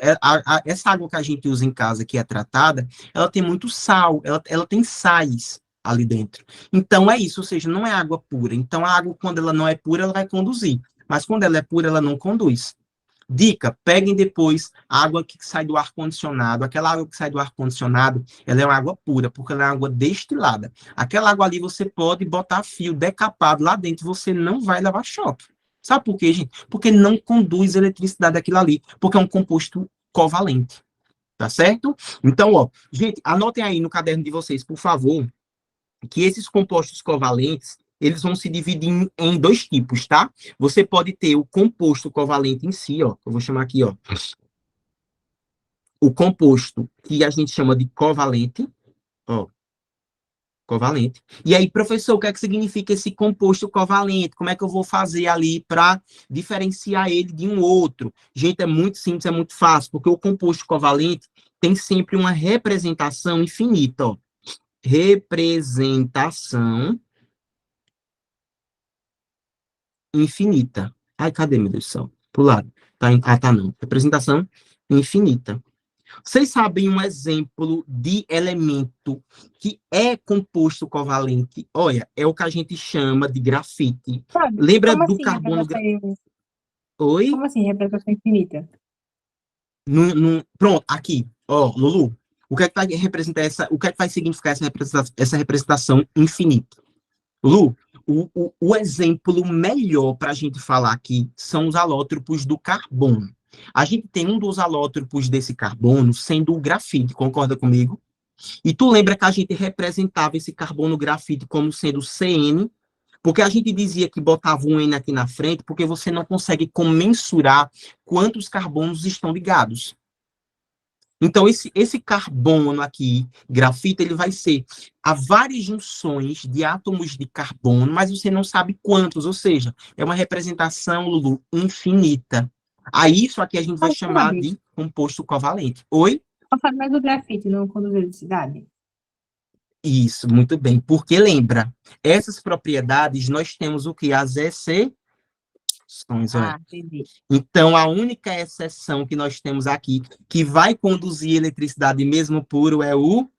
essa água que a gente usa em casa, que é tratada, ela tem muito sal, ela tem sais ali dentro. Então é isso, ou seja, não é água pura. Então a água, quando ela não é pura, ela vai conduzir. Mas quando ela é pura, ela não conduz. Dica, peguem depois a água que sai do ar-condicionado. Aquela água que sai do ar-condicionado, ela é uma água pura, porque ela é uma água destilada. Aquela água ali você pode botar fio decapado lá dentro, você não vai levar choque. Sabe por quê, gente? Porque não conduz eletricidade aquilo ali, porque é um composto covalente. Tá certo? Então, ó, gente, anotem aí no caderno de vocês, por favor, que esses compostos covalentes, eles vão se dividir em dois tipos, tá? Você pode ter o composto covalente em si, ó, eu vou chamar aqui, ó, o composto que a gente chama de covalente, ó, covalente. E aí, professor, o que é que significa esse composto covalente? Como é que eu vou fazer ali para diferenciar ele de um outro? Gente, é muito simples, é muito fácil, porque o composto covalente tem sempre uma representação infinita, ó. Representação infinita. Ai, cadê, meu Deus do céu? Pro lado. Tá não. Representação infinita. Vocês sabem um exemplo de elemento que é composto covalente? Olha, é o que a gente chama de grafite. Sabe? Lembra Como do assim, carbono... representação, Oi? como assim, representação infinita? Pronto, aqui. Ó, Lulu. O que é que vai representar o que é que vai significar essa representação infinita? Lu, o exemplo melhor para a gente falar aqui são os alótropos do carbono. A gente tem um dos alótropos desse carbono sendo o grafite, concorda comigo? E tu lembra que a gente representava esse carbono grafite como sendo CN, porque a gente dizia que botava um N aqui na frente, porque você não consegue comensurar quantos carbonos estão ligados. Então, esse carbono aqui, grafito, ele vai ser a várias junções de átomos de carbono, mas você não sabe quantos, ou seja, é uma representação, Lulu, infinita. A isso aqui a gente vai chamar de composto covalente. Oi? Nossa, mas o grafite não conduz eletricidade? Isso, muito bem. Porque lembra, essas propriedades nós temos o que? As exceções, olha. Entendi. Então, a única exceção que nós temos aqui que vai conduzir eletricidade mesmo puro é o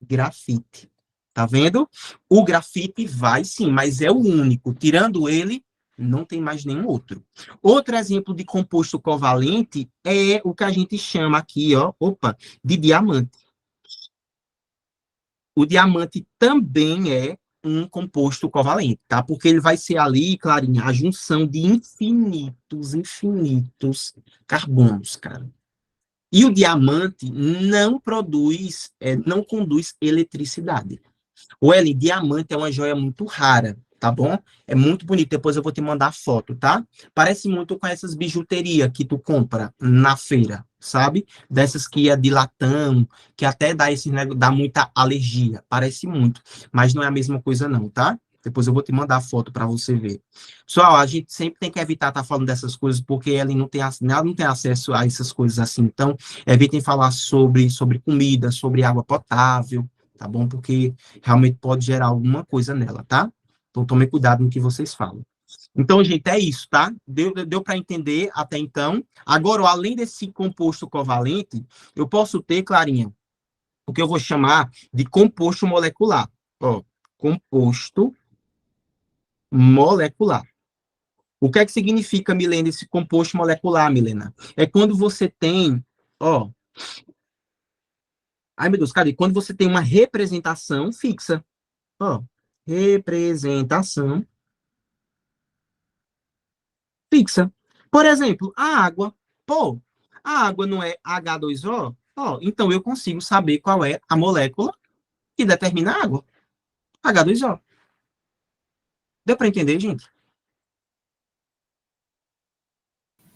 grafite. Tá vendo? O grafite vai sim, mas é o único. Tirando ele, não tem mais nenhum outro. Outro exemplo de composto covalente é o que a gente chama aqui, ó, de diamante. O diamante também é um composto covalente, tá? Porque ele vai ser ali, Clarinha, a junção de infinitos carbonos, cara. E o diamante não produz, não conduz eletricidade. O Ellen, diamante é uma joia muito rara, tá bom? É muito bonito. Depois eu vou te mandar foto, tá? Parece muito com essas bijuterias que tu compra na feira, sabe? Dessas que é de latão, que até dá muita alergia. Parece muito, mas não é a mesma coisa não, tá? Depois eu vou te mandar a foto para você ver. Pessoal, a gente sempre tem que evitar estar falando dessas coisas, porque ela não tem acesso a essas coisas assim. Então, evitem falar sobre comida, sobre água potável, tá bom? Porque realmente pode gerar alguma coisa nela, tá? Então, tomem cuidado no que vocês falam. Então, gente, é isso, tá? Deu para entender até então. Agora, além desse composto covalente, eu posso ter, Clarinha, o que eu vou chamar de composto molecular. Ó, composto molecular. O que é que significa, Milena, esse composto molecular, Milena? É quando você tem, ó, ai meu Deus, cadê? Quando você tem uma representação fixa, ó, representação fixa. Por exemplo, a água. Pô, a água não é H2O? Ó, então eu consigo saber qual é a molécula que determina a água. H2O. Deu para entender, gente?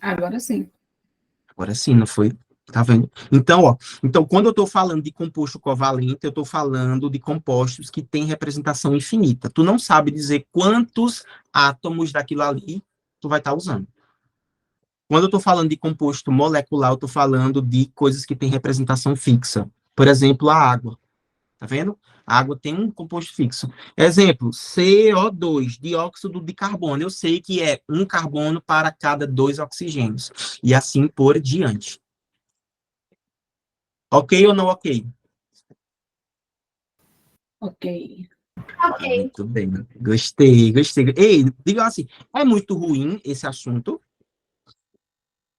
Agora sim. Agora sim, não foi? Tá vendo? Então, ó, então quando eu estou falando de composto covalente, eu estou falando de compostos que têm representação infinita. Tu não sabe dizer quantos átomos daquilo ali tu vai estar usando. Quando eu estou falando de composto molecular, eu estou falando de coisas que têm representação fixa. Por exemplo, a água. Tá vendo? A água tem um composto fixo. Exemplo, CO2, dióxido de carbono. Eu sei que é um carbono para cada 2 oxigênios. E assim por diante. Ok ou não ok? Ok. Ok. Muito bem. Gostei, gostei. Ei, diga assim, é muito ruim esse assunto?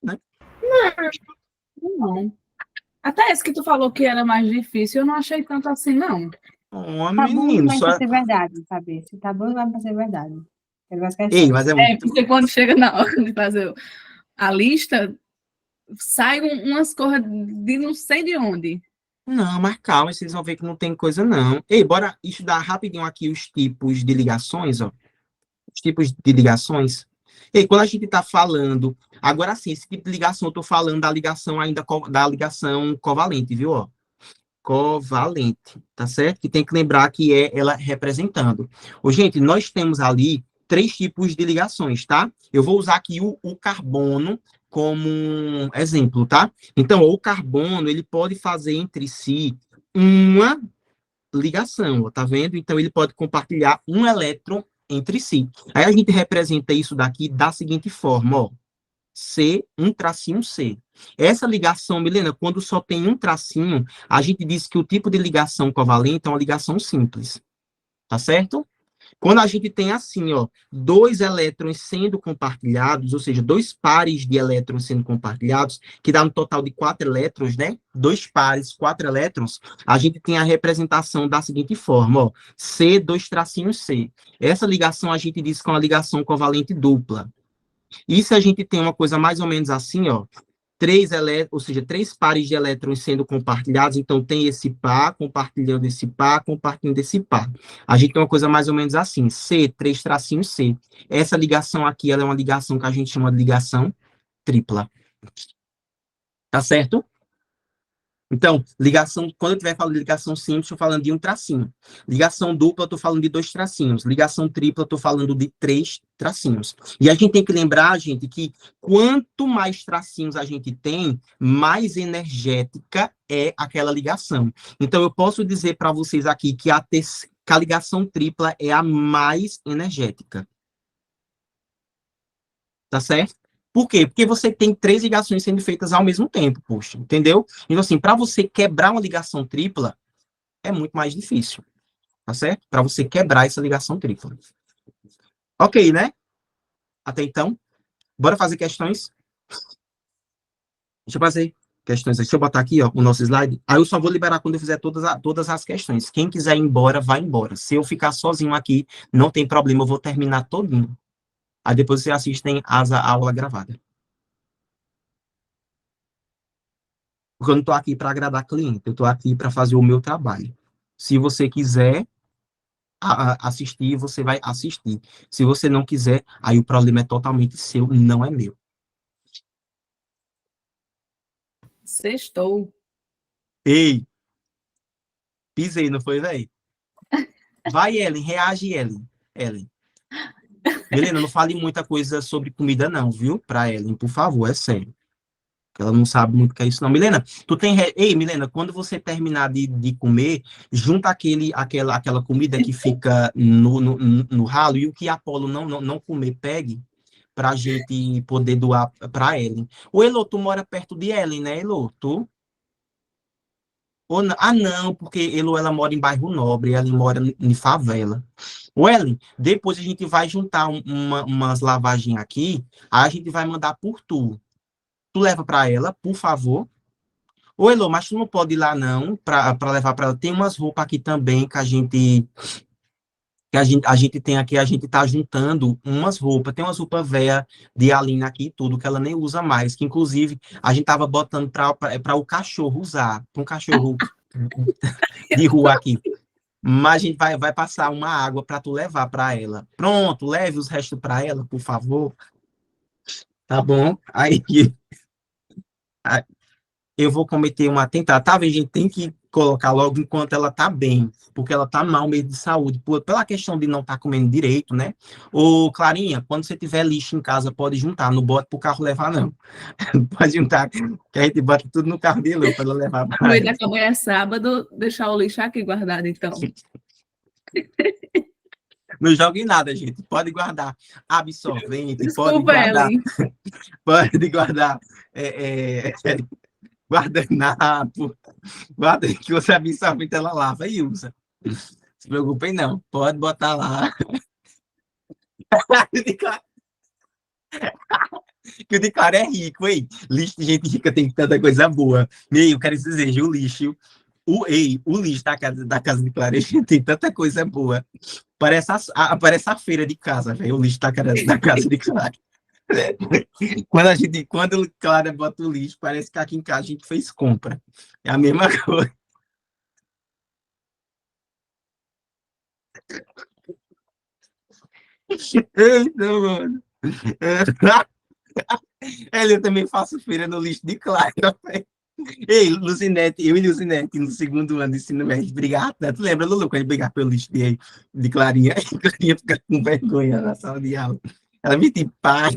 Né? Não. Até esse que tu falou que era mais difícil, eu não achei tanto assim, não. Oh, Tá bom menino, demais só... pra ser verdade, sabe? Se tá bom demais pra ser verdade. Ele vai Ei, esquecer. mas é É, muito... porque quando chega na hora de fazer a lista, sai umas coisas de não sei de onde. Não, mas calma, vocês vão ver que não tem coisa, não. Ei, bora estudar rapidinho aqui os tipos de ligações, ó. Os tipos de ligações. E quando a gente está falando, agora sim, esse tipo de ligação, eu estou falando da ligação ainda, da ligação covalente, viu? Ó, covalente, tá certo? Que tem que lembrar que é ela representando. Ô, gente, nós temos ali 3 tipos de ligações, tá? Eu vou usar aqui o carbono como um exemplo, tá? Então, o carbono, ele pode fazer entre si uma ligação, ó, tá vendo? Então, ele pode compartilhar um elétron entre si. Aí a gente representa isso daqui da seguinte forma, ó. C, um tracinho C. Essa ligação, Milena, quando só tem um tracinho, a gente diz que o tipo de ligação covalente é uma ligação simples. Tá certo? Quando a gente tem assim, ó, 2 elétrons sendo compartilhados, ou seja, 2 pares de elétrons sendo compartilhados, que dá um total de 4 elétrons, né? 2 pares, 4 elétrons, a gente tem a representação da seguinte forma, ó, C, 2 tracinhos C. Essa ligação a gente diz que é uma ligação covalente dupla. E se a gente tem uma coisa mais ou menos assim, ó, 3 elétrons, ou seja, 3 pares de elétrons sendo compartilhados, então tem esse par compartilhando esse par, compartilhando esse par. A gente tem uma coisa mais ou menos assim, C, 3 tracinhos C. Essa ligação aqui, ela é uma ligação que a gente chama de ligação tripla. Tá certo? Então, ligação, quando eu estiver falando de ligação simples, estou falando de um tracinho. Ligação dupla, estou falando de 2 tracinhos. Ligação tripla, estou falando de 3 tracinhos. E a gente tem que lembrar, gente, que quanto mais tracinhos a gente tem, mais energética é aquela ligação. Então, eu posso dizer para vocês aqui que que a ligação tripla é a mais energética. Tá certo? Por quê? Porque você tem 3 ligações sendo feitas ao mesmo tempo, poxa, entendeu? Então, assim, para você quebrar uma ligação tripla, é muito mais difícil, tá certo? Para você quebrar essa ligação tripla. Ok, né? Até então, bora fazer questões? Deixa eu fazer questões aqui. Deixa eu botar aqui, ó, o nosso slide. Aí eu só vou liberar quando eu fizer todas as questões. Quem quiser ir embora, vai embora. Se eu ficar sozinho aqui, não tem problema, eu vou terminar todinho. Aí depois vocês assistem a aula gravada. Porque eu não estou aqui para agradar cliente, eu estou aqui para fazer o meu trabalho. Se você quiser assistir, você vai assistir. Se você não quiser, aí o problema é totalmente seu, não é meu. Sextou. Ei, pisei, não foi, velho? Vai, Ellen, reage, Ellen. Ellen. Milena, não fale muita coisa sobre comida, não, viu? Para Ellen, por favor, é sério. Ela não sabe muito o que é isso, não. Milena, Ei, Milena, quando você terminar de comer, junta aquela comida que fica no ralo e o que a Apolo não comer, pegue para a gente poder doar para Ellen. Ô, Elô, tu mora perto de Ellen, né, Elô? Tu? Ou não? Ah, não, porque Elô, ela mora em bairro nobre, ela mora em favela. Ô, Ellen, depois a gente vai juntar umas lavagens aqui, aí a gente vai mandar por tu. Tu leva para ela, por favor. Ô, Elô, mas tu não pode ir lá, não, para levar para ela. Tem umas roupas aqui também que a gente tem aqui, a gente tá juntando umas roupas. Tem umas roupas velhas de Aline aqui e tudo, que ela nem usa mais, que inclusive a gente tava botando para o cachorro usar, um cachorro de rua aqui. Mas a gente vai passar uma água para tu levar para ela. Pronto, leve os restos para ela, por favor. Tá bom? Aí eu vou cometer um atentado. Tá, a gente tem que colocar logo enquanto ela tá bem, porque ela tá mal mesmo de saúde, pela questão de não estar comendo direito, né? Ô, Clarinha, quando você tiver lixo em casa, pode juntar, não bota pro carro levar, não. Pode juntar, que a gente bota tudo no carro dele para ela levar. Aproveitar que amanhã é sábado, deixar o lixo aqui guardado, então. Não jogue nada, gente. Pode guardar absorvente, Desculpa, pode guardar, Ellen. pode guardar guardanapo, guarda que você absorvente ela lava e usa. Não se preocupem, não. Pode botar lá. Que o de cara é rico, hein? Lixo de gente rica tem tanta coisa boa. Eu quero dizer, o lixo, o lixo da casa de Clara tem tanta coisa boa. Parece a feira de casa, velho. O lixo da casa de Clara. Quando Clara bota o lixo, parece que aqui em casa a gente fez compra. É a mesma coisa. Eita, mano. Eu também faço feira no lixo de Clara, velho. Ei, Luzinete, eu e Luzinete, no segundo ano de ensino médio, brigava tanto. Lembra, Lulu, quando a gente brigava pelo lixo de Clarinha? E Clarinha ficava com vergonha na sala de aula. Ela me tipo, pai,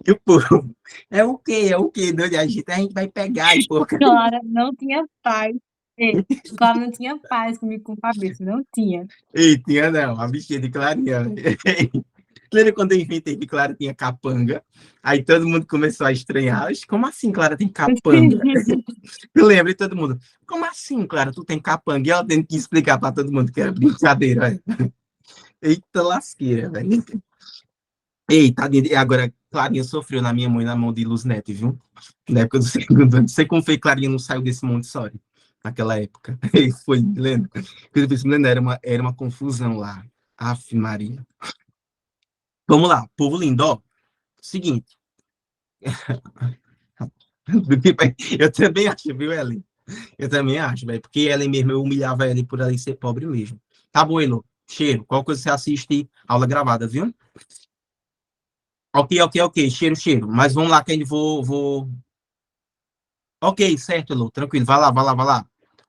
e o povo, é o quê? É o quê? A gente vai pegar e pô. Clara não tinha paz. Ei, Clara não tinha paz comigo com cabeça, não tinha. Ei, tinha não, a bichinha de Clarinha. Lembra quando eu inventei que Clara tinha capanga? Aí todo mundo começou a estranhar. Como assim, Clara tem capanga? Eu lembro e todo mundo, como assim, Clara, tu tem capanga? E ela tendo que explicar para todo mundo que era brincadeira. Véio. Eita lasqueira, velho. Eita, agora, Clarinha sofreu na minha mãe, na mão de Luzinete, viu? Na época do segundo ano. Não sei como foi que Clarinha não saiu desse Montessori naquela época. Foi, lembra? Eu pensei, era uma confusão lá. Aff, Maria. Vamos lá, povo lindo, ó. Seguinte. Eu também acho, viu, Ellen? Eu também acho, velho. Porque Ellen mesmo, eu humilhava ela por ela ser pobre mesmo. Tá bom, Elo. Cheiro. Qual coisa você assiste aula gravada, viu? Ok. Cheiro. Mas vamos lá que ainda vou Ok, certo, Elô, tranquilo. Vai lá, vai lá, vai lá.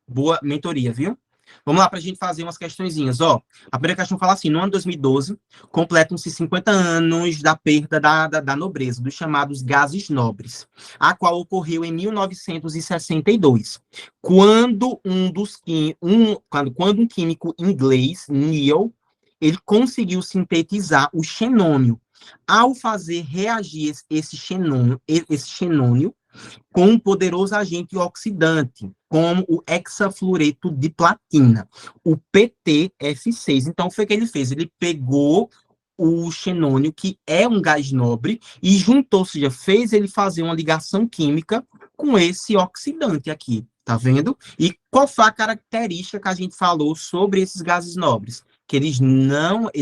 Boa mentoria, viu? Vamos lá para a gente fazer umas questõezinhas. Ó, a primeira questão fala assim: no ano 2012, completam-se 50 anos da perda da nobreza, dos chamados gases nobres, a qual ocorreu em 1962, quando quando um químico inglês, Neil, ele conseguiu sintetizar o xenônio. Ao fazer reagir esse xenônio com um poderoso agente oxidante, como o hexafluoreto de platina, o PTF6. Então, foi o que ele fez. Ele pegou o xenônio, que é um gás nobre, e juntou, ou seja, fez ele fazer uma ligação química com esse oxidante aqui, tá vendo? E qual foi a característica que a gente falou sobre esses gases nobres? Que eles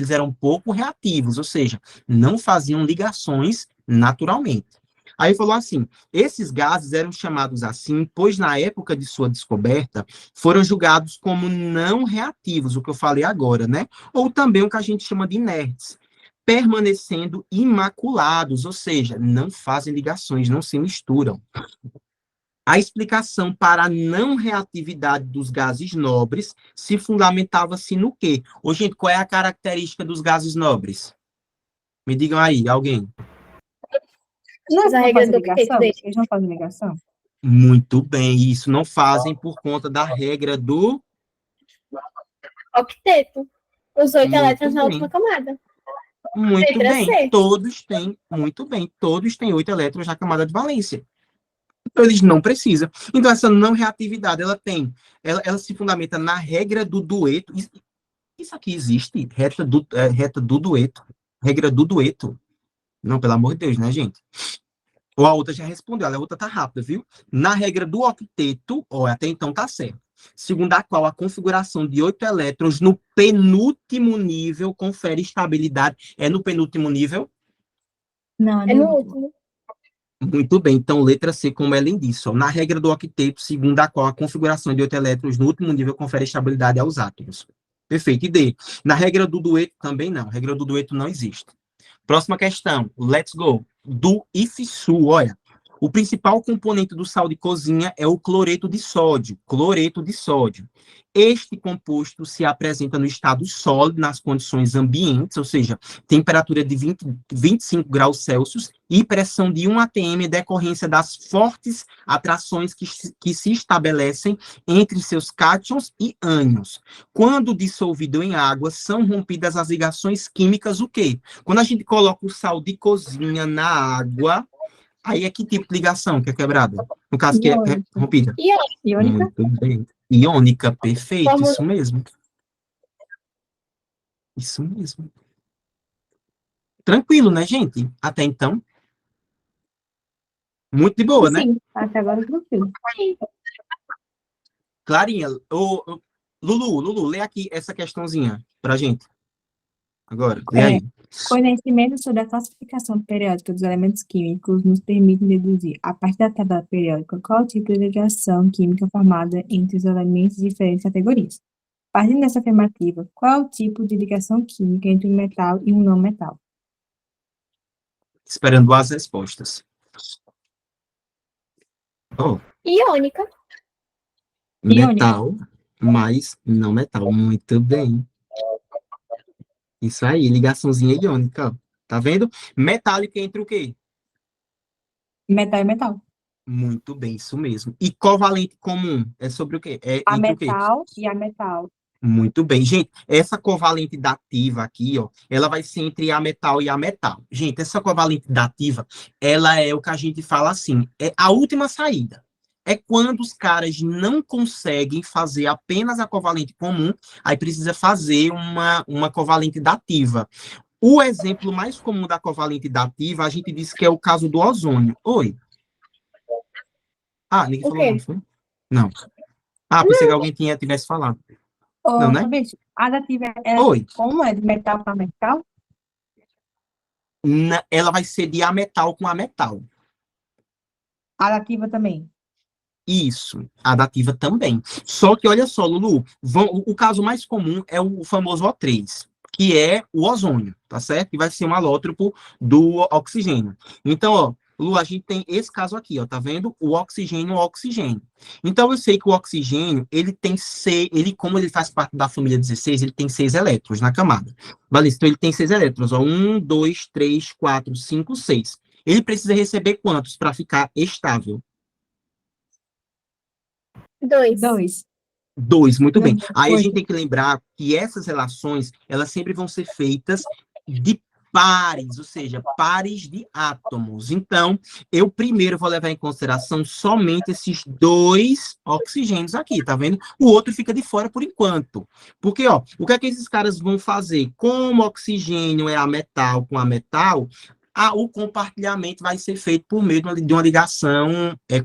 eram pouco reativos, ou seja, não faziam ligações naturalmente. Aí falou assim: esses gases eram chamados assim, pois na época de sua descoberta foram julgados como não reativos, o que eu falei agora, né? Ou também o que a gente chama de inertes, permanecendo imaculados, ou seja, não fazem ligações, não se misturam. A explicação para a não reatividade dos gases nobres se fundamentava-se no quê? Ô, gente, qual é a característica dos gases nobres? Me digam aí, alguém. Não, Mas a não regra fazem do octeto ligação? dele. Eles não fazem ligação? Muito bem, isso não fazem por conta da regra do... Octeto. Os 8 Muito elétrons na bem. última camada. Muito Letra bem, C. muito bem, todos têm 8 elétrons na camada de valência. Então, eles não precisam. Então, essa não reatividade, ela se fundamenta na regra do dueto. Isso aqui existe? Reta do dueto. Regra do dueto. Não, pelo amor de Deus, né, gente? Ou a outra já respondeu, a outra tá rápida, viu? Na regra do octeto, ó, até então tá certo. Segundo a qual a configuração de 8 elétrons no penúltimo nível confere estabilidade. É no penúltimo nível? Não, É no último. Muito bem, então letra C, como ela disse, ó, na regra do octeto, segundo a qual a configuração de 8 elétrons no último nível confere estabilidade aos átomos. Perfeito. E D, na regra do dueto também não, a regra do dueto não existe. Próxima questão, let's go. Do IFSU, olha. O principal componente do sal de cozinha é o cloreto de sódio. Cloreto de sódio. Este composto se apresenta no estado sólido nas condições ambientes, ou seja, temperatura de 25 graus Celsius e pressão de 1 atm, decorrência das fortes atrações que se estabelecem entre seus cátions e ânions. Quando dissolvido em água, são rompidas as ligações químicas, o quê? Quando a gente coloca o sal de cozinha na água, aí é que tipo de ligação que é quebrada? No caso, que é Iônica. rompida. Iônica? Muito bem. Iônica, perfeito, Como- isso mesmo. Isso mesmo. Tranquilo, né, gente? Até então. Muito de boa, né? Sim, até agora tranquilo. Clarinha, Lulu, lê aqui essa questãozinha pra gente. Agora, lê aí. Conhecimento sobre a classificação periódica dos elementos químicos nos permite deduzir, a partir da tabela periódica, qual tipo de ligação química formada entre os elementos de diferentes categorias. Partindo dessa afirmativa, qual é o tipo de ligação química entre um metal e um não metal? Esperando as respostas. Oh, Iônica. metal, mas não metal. Muito bem. Isso aí, ligaçãozinha iônica, ó. Tá vendo? Metálica entre o quê? Metal é metal. Muito bem, isso mesmo. E covalente comum é sobre o quê? É A entre o quê? metal e a metal. Muito bem, gente. Essa covalente dativa aqui, ó, ela vai ser entre a metal e a metal. Gente, essa covalente dativa, ela é o que a gente fala assim, é a última saída. É quando os caras não conseguem fazer apenas a covalente comum, aí precisa fazer uma covalente dativa. O exemplo mais comum da covalente dativa, a gente disse que é o caso do ozônio. Oi. Ah, ninguém O falou quê? não, foi? Não. Ah, pensei que alguém tivesse falado. Não, Ô, né? Fabrício, a dativa é Oi. como? É de metal para metal? Ela vai ser de ametal com ametal. A dativa também. Isso, a dativa também. Só que, olha só, Lulu, o caso mais comum é o famoso O3, que é o ozônio, tá certo? Que vai ser um alótropo do oxigênio. Então, ó, Lu, a gente tem esse caso aqui, ó, tá vendo? O oxigênio. Então, eu sei que o oxigênio, como ele faz parte da família 16, ele tem 6 elétrons na camada. Beleza, então ele tem 6 elétrons, ó, 1, 2, 3, 4, 5, 6. Ele precisa receber quantos para ficar estável? 2. 2. 2, muito bem. Não, Aí a gente 8. tem que lembrar que essas relações, elas sempre vão ser feitas de pares, ou seja, pares de átomos. Então, eu primeiro vou levar em consideração somente esses 2 oxigênios aqui, tá vendo? O outro fica de fora por enquanto. Porque, ó, o que é que esses caras vão fazer? Como o oxigênio é a metal com a metal, o compartilhamento vai ser feito por meio de uma ligação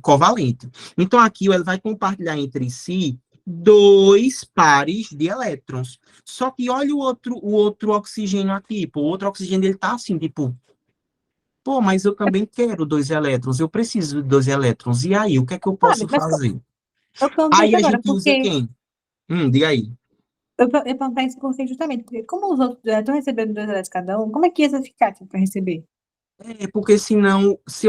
covalente. Então, aqui ele vai compartilhar entre si 2 pares de elétrons. Só que olha o outro oxigênio aqui, pô, o outro oxigênio ele tá assim, tipo, pô, mas eu também quero 2 elétrons, eu preciso de 2 elétrons. E aí, o que é que eu Sabe, posso mas fazer? eu perguntei Aí isso a agora, gente usa porque quem? Diga aí. eu perguntei isso porque justamente, porque como os outros estão recebendo 2 elétrons cada um, como é que ia ficar para receber? Porque senão, se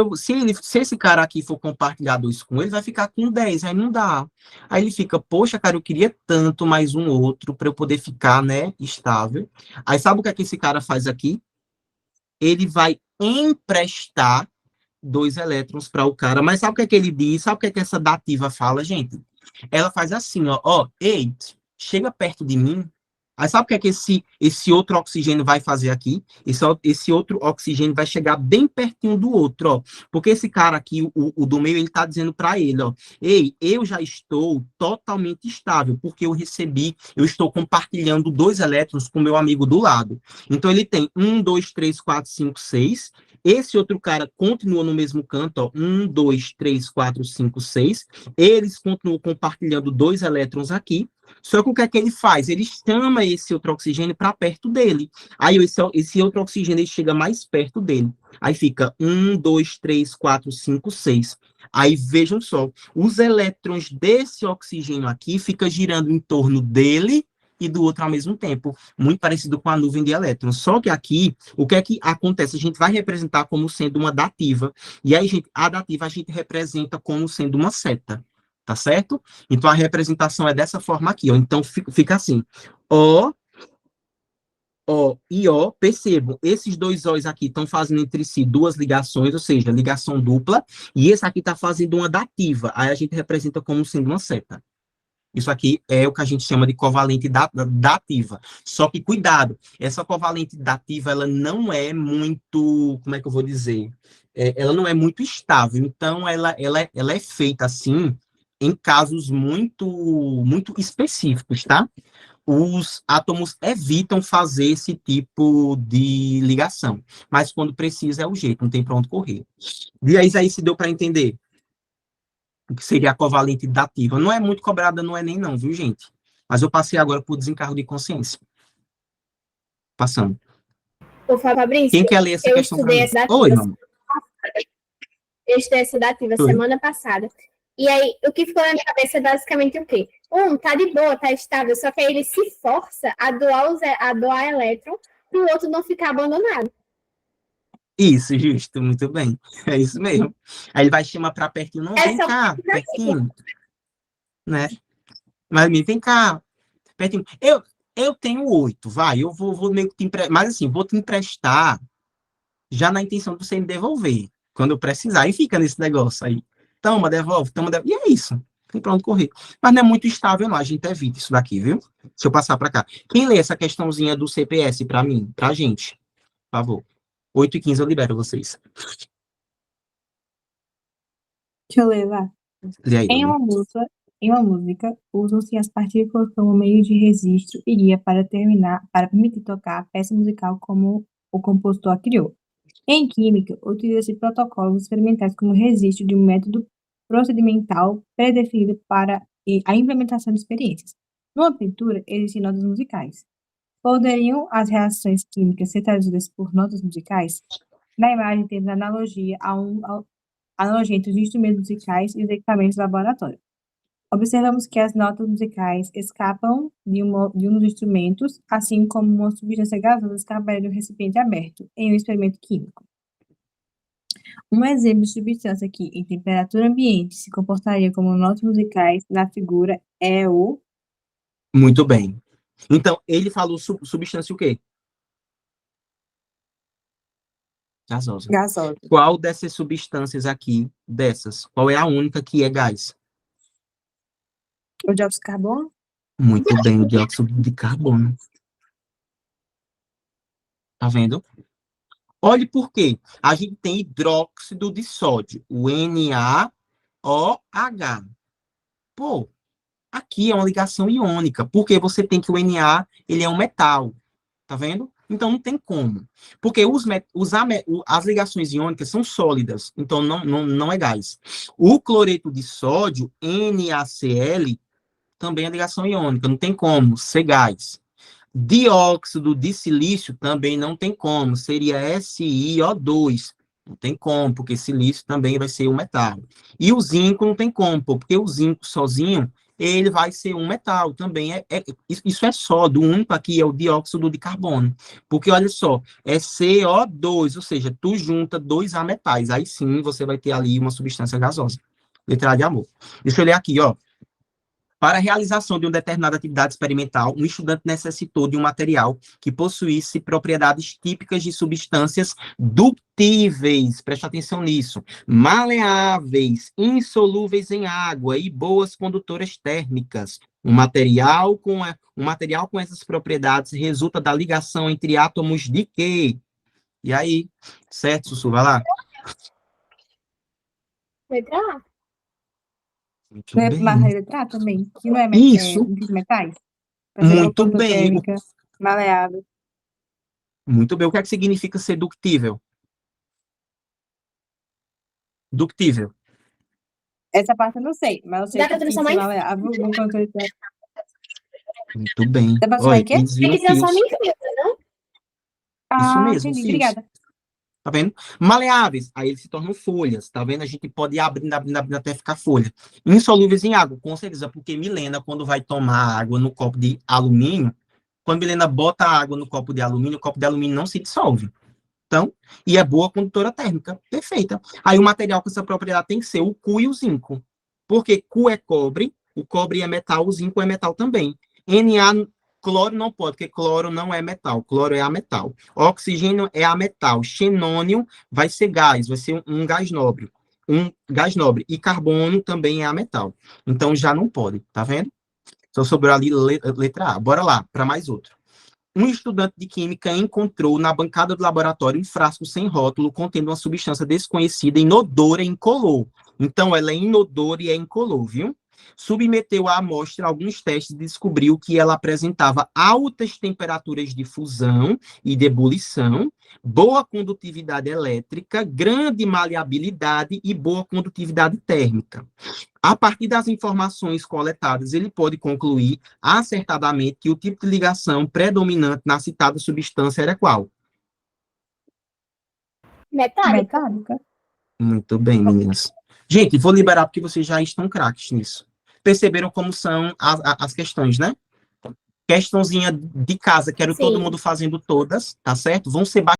esse cara aqui for compartilhar 2 com ele, vai ficar com 10, aí não dá. Aí ele fica, poxa, cara, eu queria tanto mais um outro para eu poder ficar, né, estável. Aí sabe o que é que esse cara faz aqui? Ele vai emprestar 2 elétrons para o cara, mas sabe o que é que ele diz? Sabe o que é que essa dativa fala, gente? Ela faz assim, ó, ei, chega perto de mim. Aí sabe o que é que esse outro oxigênio vai fazer aqui? Esse outro oxigênio vai chegar bem pertinho do outro, ó. Porque esse cara aqui, o do meio, ele tá dizendo para ele, ó, ei, eu já estou totalmente estável, porque eu estou compartilhando 2 elétrons com o meu amigo do lado. Então ele tem 1, 2, 3, 4, 5, 6. Esse outro cara continua no mesmo canto, ó, 1, 2, 3, 4, 5, 6. Eles continuam compartilhando 2 elétrons aqui. Só que o que é que ele faz? Ele chama esse outro oxigênio para perto dele. Aí esse outro oxigênio ele chega mais perto dele. Aí fica 1, 2, 3, 4, 5, 6. Aí vejam só, os elétrons desse oxigênio aqui ficam girando em torno dele e do outro ao mesmo tempo, muito parecido com a nuvem de elétrons. Só que aqui, o que é que acontece? A gente vai representar como sendo uma dativa, e aí, a dativa a gente representa como sendo uma seta, tá certo? Então, a representação é dessa forma aqui, ó. Então, fica assim, O, O e O, percebam, esses 2 O's aqui estão fazendo entre si 2 ligações, ou seja, ligação dupla, e esse aqui está fazendo uma dativa, aí a gente representa como sendo uma seta. Isso aqui é o que a gente chama de covalente dativa. Só que, cuidado, essa covalente dativa, ela não é muito, como é que eu vou dizer? Ela não é muito estável. Então, ela é feita assim, em casos muito, muito específicos, tá? Os átomos evitam fazer esse tipo de ligação. Mas, quando precisa, é o jeito, não tem para onde correr. E aí se deu para entender? O que seria a covalente dativa. Não é muito cobrada no Enem, não, viu, gente? Mas eu passei agora por desencargo de consciência. Passando. Ô, Fabrício, Quem quer ler essa eu questão para estudei mim? essa Oi, dativa, mamãe. eu estudei essa dativa Oi. semana passada. E aí, o que ficou na minha cabeça é basicamente o quê? Tá de boa, tá estável, só que aí ele se força a doar elétron para o outro não ficar abandonado. Isso, justo, muito bem. É isso mesmo. Aí ele vai chamar para pertinho, não, vem Essa cá, pertinho, né? Mas vem cá, pertinho. Eu tenho 8, vai, eu vou meio que te emprestar, mas assim, vou te emprestar já na intenção de você me devolver, quando eu precisar, e fica nesse negócio aí. Toma, devolve, e é isso. Tem pra onde correr. Mas não é muito estável, não. A gente evita isso daqui, viu? Deixa eu passar para cá. Quem lê essa questãozinha do CPS para mim, pra gente? Por favor. 8h15 eu libero vocês. Deixa eu ler lá. Lê aí, Em Lulu. uma música, usam-se as partículas como meio de registro e guia para permitir tocar a peça musical como o compositor a criou. Em química, utiliza-se protocolos experimentais como registro de um método procedimental pré-definido para a implementação de experiências. Numa pintura, existem notas musicais. Poderiam as reações químicas ser traduzidas por notas musicais? Na imagem temos analogia analogia entre os instrumentos musicais e os equipamentos de laboratório. Observamos que as notas musicais escapam de um dos instrumentos, assim como uma substância gasosa escaparia de um recipiente aberto, em um experimento químico. Um exemplo de substância que, em temperatura ambiente, se comportaria como notas musicais na figura é o Muito bem. Então, ele falou substância o quê? Gasosa. gasosa. Qual dessas substâncias aqui, qual é a única que é gás? O dióxido de carbono? Muito bem, o dióxido de carbono. Tá vendo? Olhe por quê. A gente tem hidróxido de sódio, o NaOH. Pô, aqui é uma ligação iônica, porque você tem que o Na, ele é um metal, tá vendo? Então não tem como. Porque as ligações iônicas são sólidas, então não é gás. O cloreto de sódio, NaCl, também é ligação iônica, não tem como ser gás. Dióxido de silício também não tem como, seria SiO2. Não tem como, porque silício também vai ser um metal. E o zinco não tem como, porque o zinco sozinho, ele vai ser um metal também. Isso é sódio, o único aqui é o dióxido de carbono. Porque, olha só, é CO2, ou seja, tu junta dois ametais, aí sim você vai ter ali uma substância gasosa. Letra A de amor. Deixa eu ler aqui, ó. Para a realização de uma determinada atividade experimental, um estudante necessitou de um material que possuísse propriedades típicas de substâncias ductíveis, preste atenção nisso, maleáveis, insolúveis em água e boas condutoras térmicas. Um material com essas propriedades resulta da ligação entre átomos de quê? E aí, certo, Sussu, vai lá. Letra A. Muito Não é bem. mais letra A também, que não é Isso. dos metais? Vai ser Muito condutor bem. térmica, maleável. Muito bem. O que é que significa ser ductível? Ductível. Essa parte eu não sei, mas eu sei Dá que pra se transformar em maleável, no condutor térmico. Muito bem. Dá pra transformar em Olha, quê? eles viram Ele transforma fios. em fibra, não? Isso Ah, mesmo, entendi, fios. obrigada. Tá vendo? Maleáveis, aí eles se tornam folhas, tá vendo? A gente pode ir abrindo até ficar folha. Insolúveis em água, com certeza, porque Milena, quando vai tomar água no copo de alumínio, quando Milena bota a água no copo de alumínio, o copo de alumínio não se dissolve. Então, e é boa condutora térmica, perfeita. Aí o material com essa propriedade tem que ser o Cu e o zinco. Porque Cu é cobre, o cobre é metal, o zinco é metal também. Na, cloro não pode, porque cloro não é metal, cloro é ametal. Oxigênio é ametal, xenônio vai ser gás, vai ser um gás nobre. Um gás nobre. E carbono também é ametal. Então já não pode, tá vendo? Só sobrou ali letra A. Bora lá, para mais outro. Um estudante de química encontrou na bancada do laboratório um frasco sem rótulo contendo uma substância desconhecida, inodora e incolor. Então, ela é inodora e é incolor, viu? Submeteu à amostra alguns testes e descobriu que ela apresentava altas temperaturas de fusão e de ebulição, boa condutividade elétrica, grande maleabilidade e boa condutividade térmica. A partir das informações coletadas, ele pode concluir acertadamente que o tipo de ligação predominante na citada substância era qual? Metálica. Metálica. Muito bem, meninas. Gente, vou liberar porque vocês já estão craques nisso. Perceberam como são as questões, né? Questãozinha de casa, quero todo Sim. mundo fazendo todas, tá certo? Vão ser